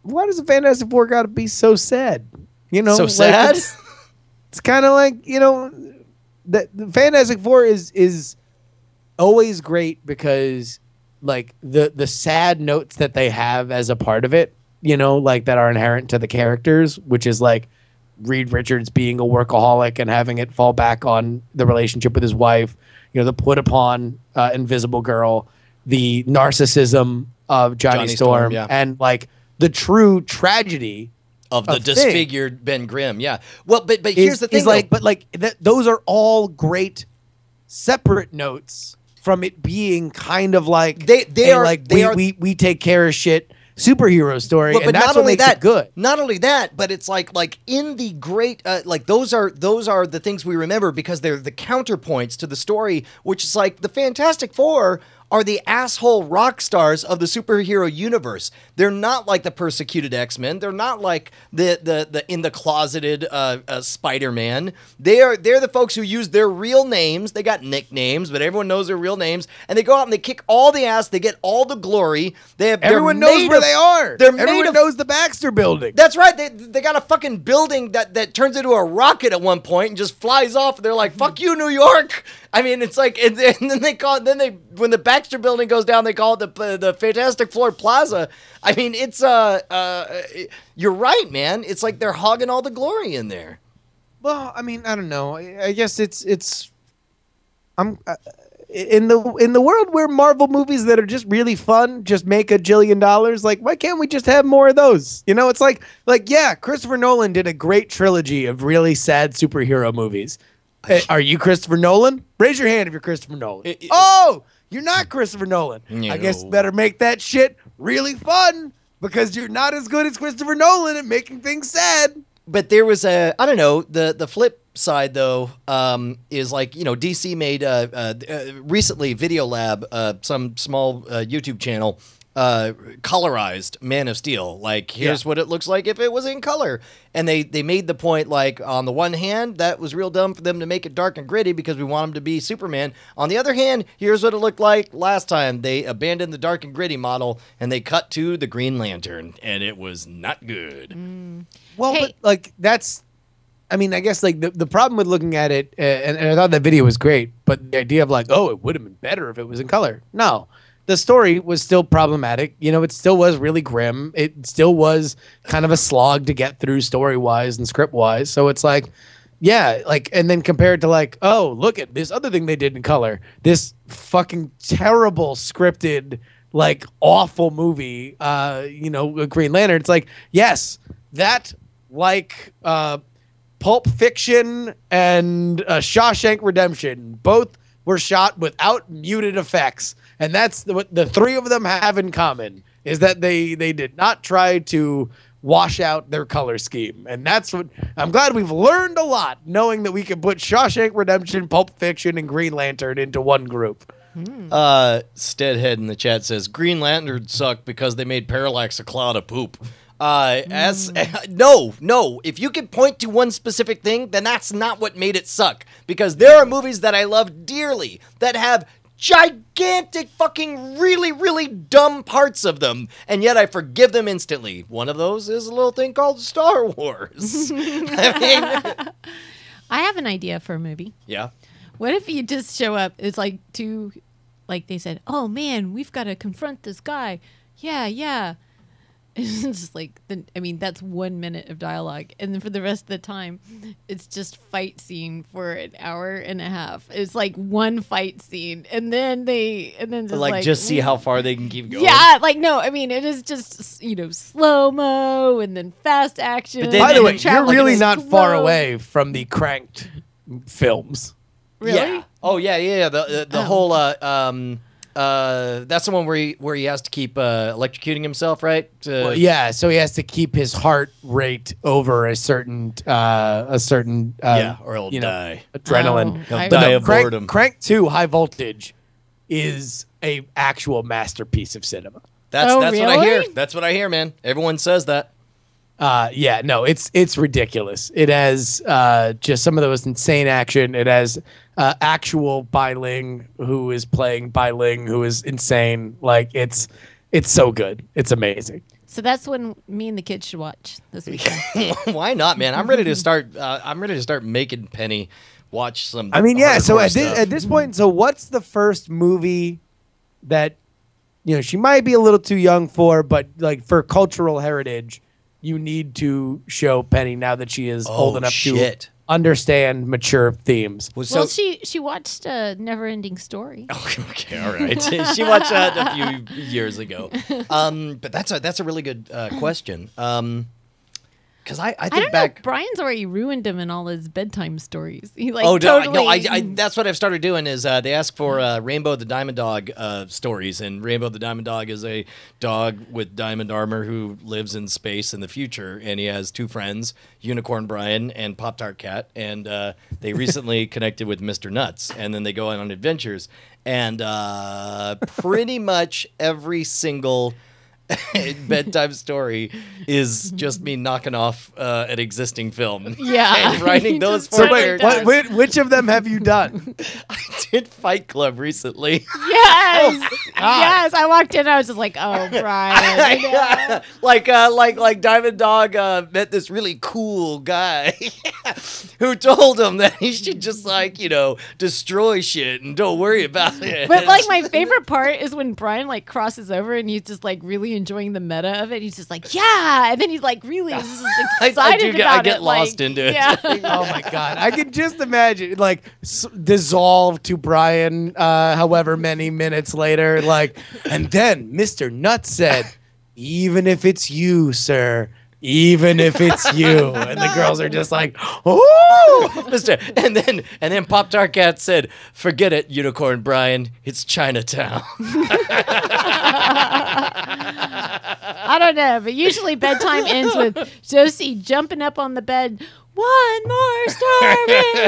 why does the Fantastic Four got to be so sad? You know, so like, sad. It's kind of like, you know, the Fantastic Four is always great because like the sad notes that they have as a part of it, you know, like that are inherent to the characters, which is like Reed Richards being a workaholic and having it fall back on the relationship with his wife, you know, the put upon Invisible Girl, the narcissism of Johnny Storm, yeah. and like the true tragedy of the disfigured Ben Grimm, yeah. Well, but here's the thing, like, but like those are all great separate notes from it being kind of like we take care of shit superhero story, but and that's what makes it good. Not only that, but it's like in the great like those are the things we remember because they're the counterpoints to the story, which is like the Fantastic Four are the asshole rock stars of the superhero universe. They're not like the persecuted X-Men. They're not like the in the closeted Spider-Man. They're the folks who use their real names. They got nicknames, but everyone knows their real names. And they go out and they kick all the ass. They get all the glory. Everyone knows where they are. Everyone knows the Baxter Building. That's right. They got a fucking building that turns into a rocket at one point and just flies off. And they're like, "Fuck you, New York." I mean, it's like, and then they call it, when the Baxter Building goes down, they call it the Fantastic Four Plaza. I mean, it's you're right, man. It's like they're hogging all the glory in there. Well, I mean, I don't know. I guess I'm in the world where Marvel movies that are just really fun just make $1 jillion. Like, why can't we just have more of those? You know, it's like yeah, Christopher Nolan did a great trilogy of really sad superhero movies. Are you Christopher Nolan? Raise your hand if you're Christopher Nolan. Oh, you're not Christopher Nolan. No. I guess better make that shit really fun because you're not as good as Christopher Nolan at making things sad. But there was I don't know, the flip side, though, is like, DC made recently Video Lab, some small YouTube channel, colorized Man of Steel. Like, here's what it looks like if it was in color. And they made the point, like, on the one hand, that was real dumb for them to make it dark and gritty because we want him to be Superman. On the other hand, here's what it looked like last time. They abandoned the dark and gritty model and they cut to the Green Lantern, and it was not good. Well, but like that's, I mean, I guess like the problem with looking at it, and I thought that video was great, but the idea of like, oh, it would have been better if it was in color. No, the story was still problematic. It still was really grim. It still was kind of a slog to get through story wise and script wise. So it's like, yeah, like, and then compared to like, oh, look at this other thing they did in color, this fucking terrible scripted, like awful movie, Green Lantern. It's like, yes, that like Pulp Fiction and Shawshank Redemption both were shot without muted effects, and that's what the three of them have in common, is that they did not try to wash out their color scheme. And that's what I'm glad we've learned a lot, knowing that we can put Shawshank Redemption, Pulp Fiction, and Green Lantern into one group. Steadhead in the chat says Green Lantern sucked because they made Parallax a cloud of poop. No. If you could point to one specific thing, then that's not what made it suck. Because there are movies that I love dearly that have gigantic fucking really, really dumb parts of them, and yet I forgive them instantly. One of those is a little thing called Star Wars. I have an idea for a movie. Yeah. What if you just show up? It's like they said, oh man, we've got to confront this guy. Yeah. It's just like, that's 1 minute of dialogue. And then for the rest of the time, it's just fight scene for an hour and a half. It's like one fight scene. And then just see how far they can keep going. Yeah, it is just, slow-mo and then fast action. But by the way, you're really not far away from the Cranked films. Really? Yeah. Oh, yeah. The whole... that's the one where he has to keep electrocuting himself, right? So he has to keep his heart rate over a certain or he'll die. Adrenaline. He'll die of boredom. Crank 2 High Voltage is a actual masterpiece of cinema. That's really? what I hear. That's what I hear, man. Everyone says that. It's ridiculous. It has just some of the most insane action. It has actual Bai Ling who is playing Bai Ling, who is insane. Like it's so good. It's amazing. So that's when me and the kids should watch this weekend. Why not, man? I'm ready to start. I'm ready to start making Penny watch some. So at this point, so what's the first movie that she might be a little too young for, but like for cultural heritage, you need to show Penny now that she is old enough to understand mature themes. Well, she watched Never Ending Story. Okay, all right. She watched that a few years ago. But that's a really good question. Because I think I don't back. know, Brian's already ruined him in all his bedtime stories. He that's what I've started doing is they ask for Rainbow the Diamond Dog stories, and Rainbow the Diamond Dog is a dog with diamond armor who lives in space in the future, and he has two friends, Unicorn Brian and Pop Tart Cat, and they recently connected with Mr. Nuts, and then they go on adventures, and pretty much every single bedtime story is just me knocking off an existing film. Yeah. And writing those So four wait, characters. which of them have you done? I did Fight Club recently. Yes. Yes. I walked in. I was just like, oh, Brian. Like Diamond Dog met this really cool guy who told him that he should just destroy shit and don't worry about it. But like my favorite part is when Brian like crosses over and he's just like really enjoying the meta of it. He's just like, yeah, and then he's like really just excited about it. I get lost into it. Yeah. Oh my god, I can just imagine like dissolve to Brian however many minutes later, and then Mr. Nuts said, even if it's you, sir, even if it's you, and the girls are just like, oh, Mister, and then Pop Tart Cat said, forget it, Unicorn Brian, it's Chinatown. I don't know, but usually bedtime ends with Josie jumping up on the bed. One more story.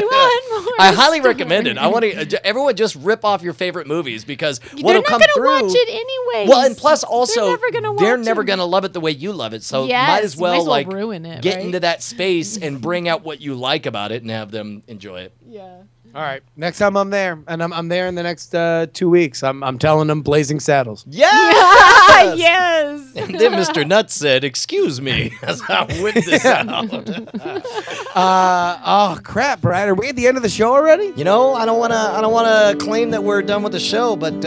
One more. I highly recommend it. I want to everyone just rip off your favorite movies because what'll come through. They're not gonna watch it anyways. Well, and plus also they're never gonna love it the way you love it. So Yes, might as well like ruin it, get right? into that space and bring out what you like about it and have them enjoy it. Yeah. All right. Next time I'm there, and I'm there in the next 2 weeks. I'm telling them Blazing Saddles. Yes! Yes. And then Mr. Nuts said, "Excuse me," as I whipped this out. Oh crap, Brad! Are we at the end of the show already? You know, I don't wanna claim that we're done with the show, but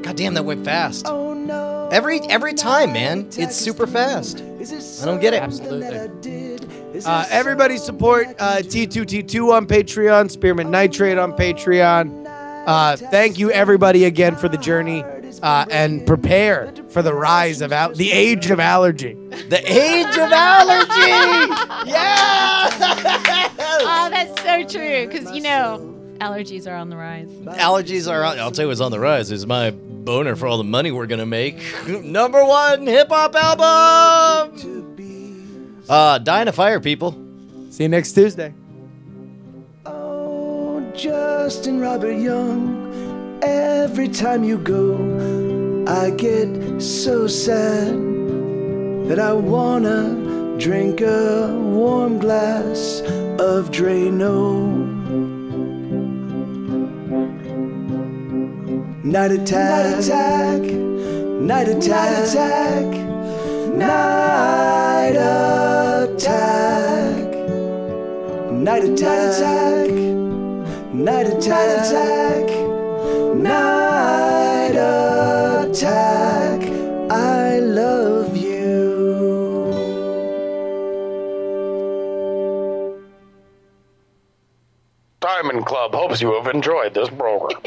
goddamn, that went fast. Oh no. Every time, man, it's super fast. I don't get it. Absolutely. Everybody support T2T2 on Patreon, Spearmint Nitrate on Patreon. Thank you everybody again for the journey, and prepare for the rise of the age of allergy. The age of allergy. Yeah. Oh, that's so true. Because allergies are on the rise. Allergies are on. I'll tell you what's on the rise is my boner for all the money we're gonna make. #1 hip hop album. Die in a fire, people. See you next Tuesday. Oh, Justin Robert Young, every time you go, I get so sad that I wanna drink a warm glass of Drano. Night attack, night attack, night attack, night attack, night attack, night attack. I love you. Diamond Club hopes you have enjoyed this program.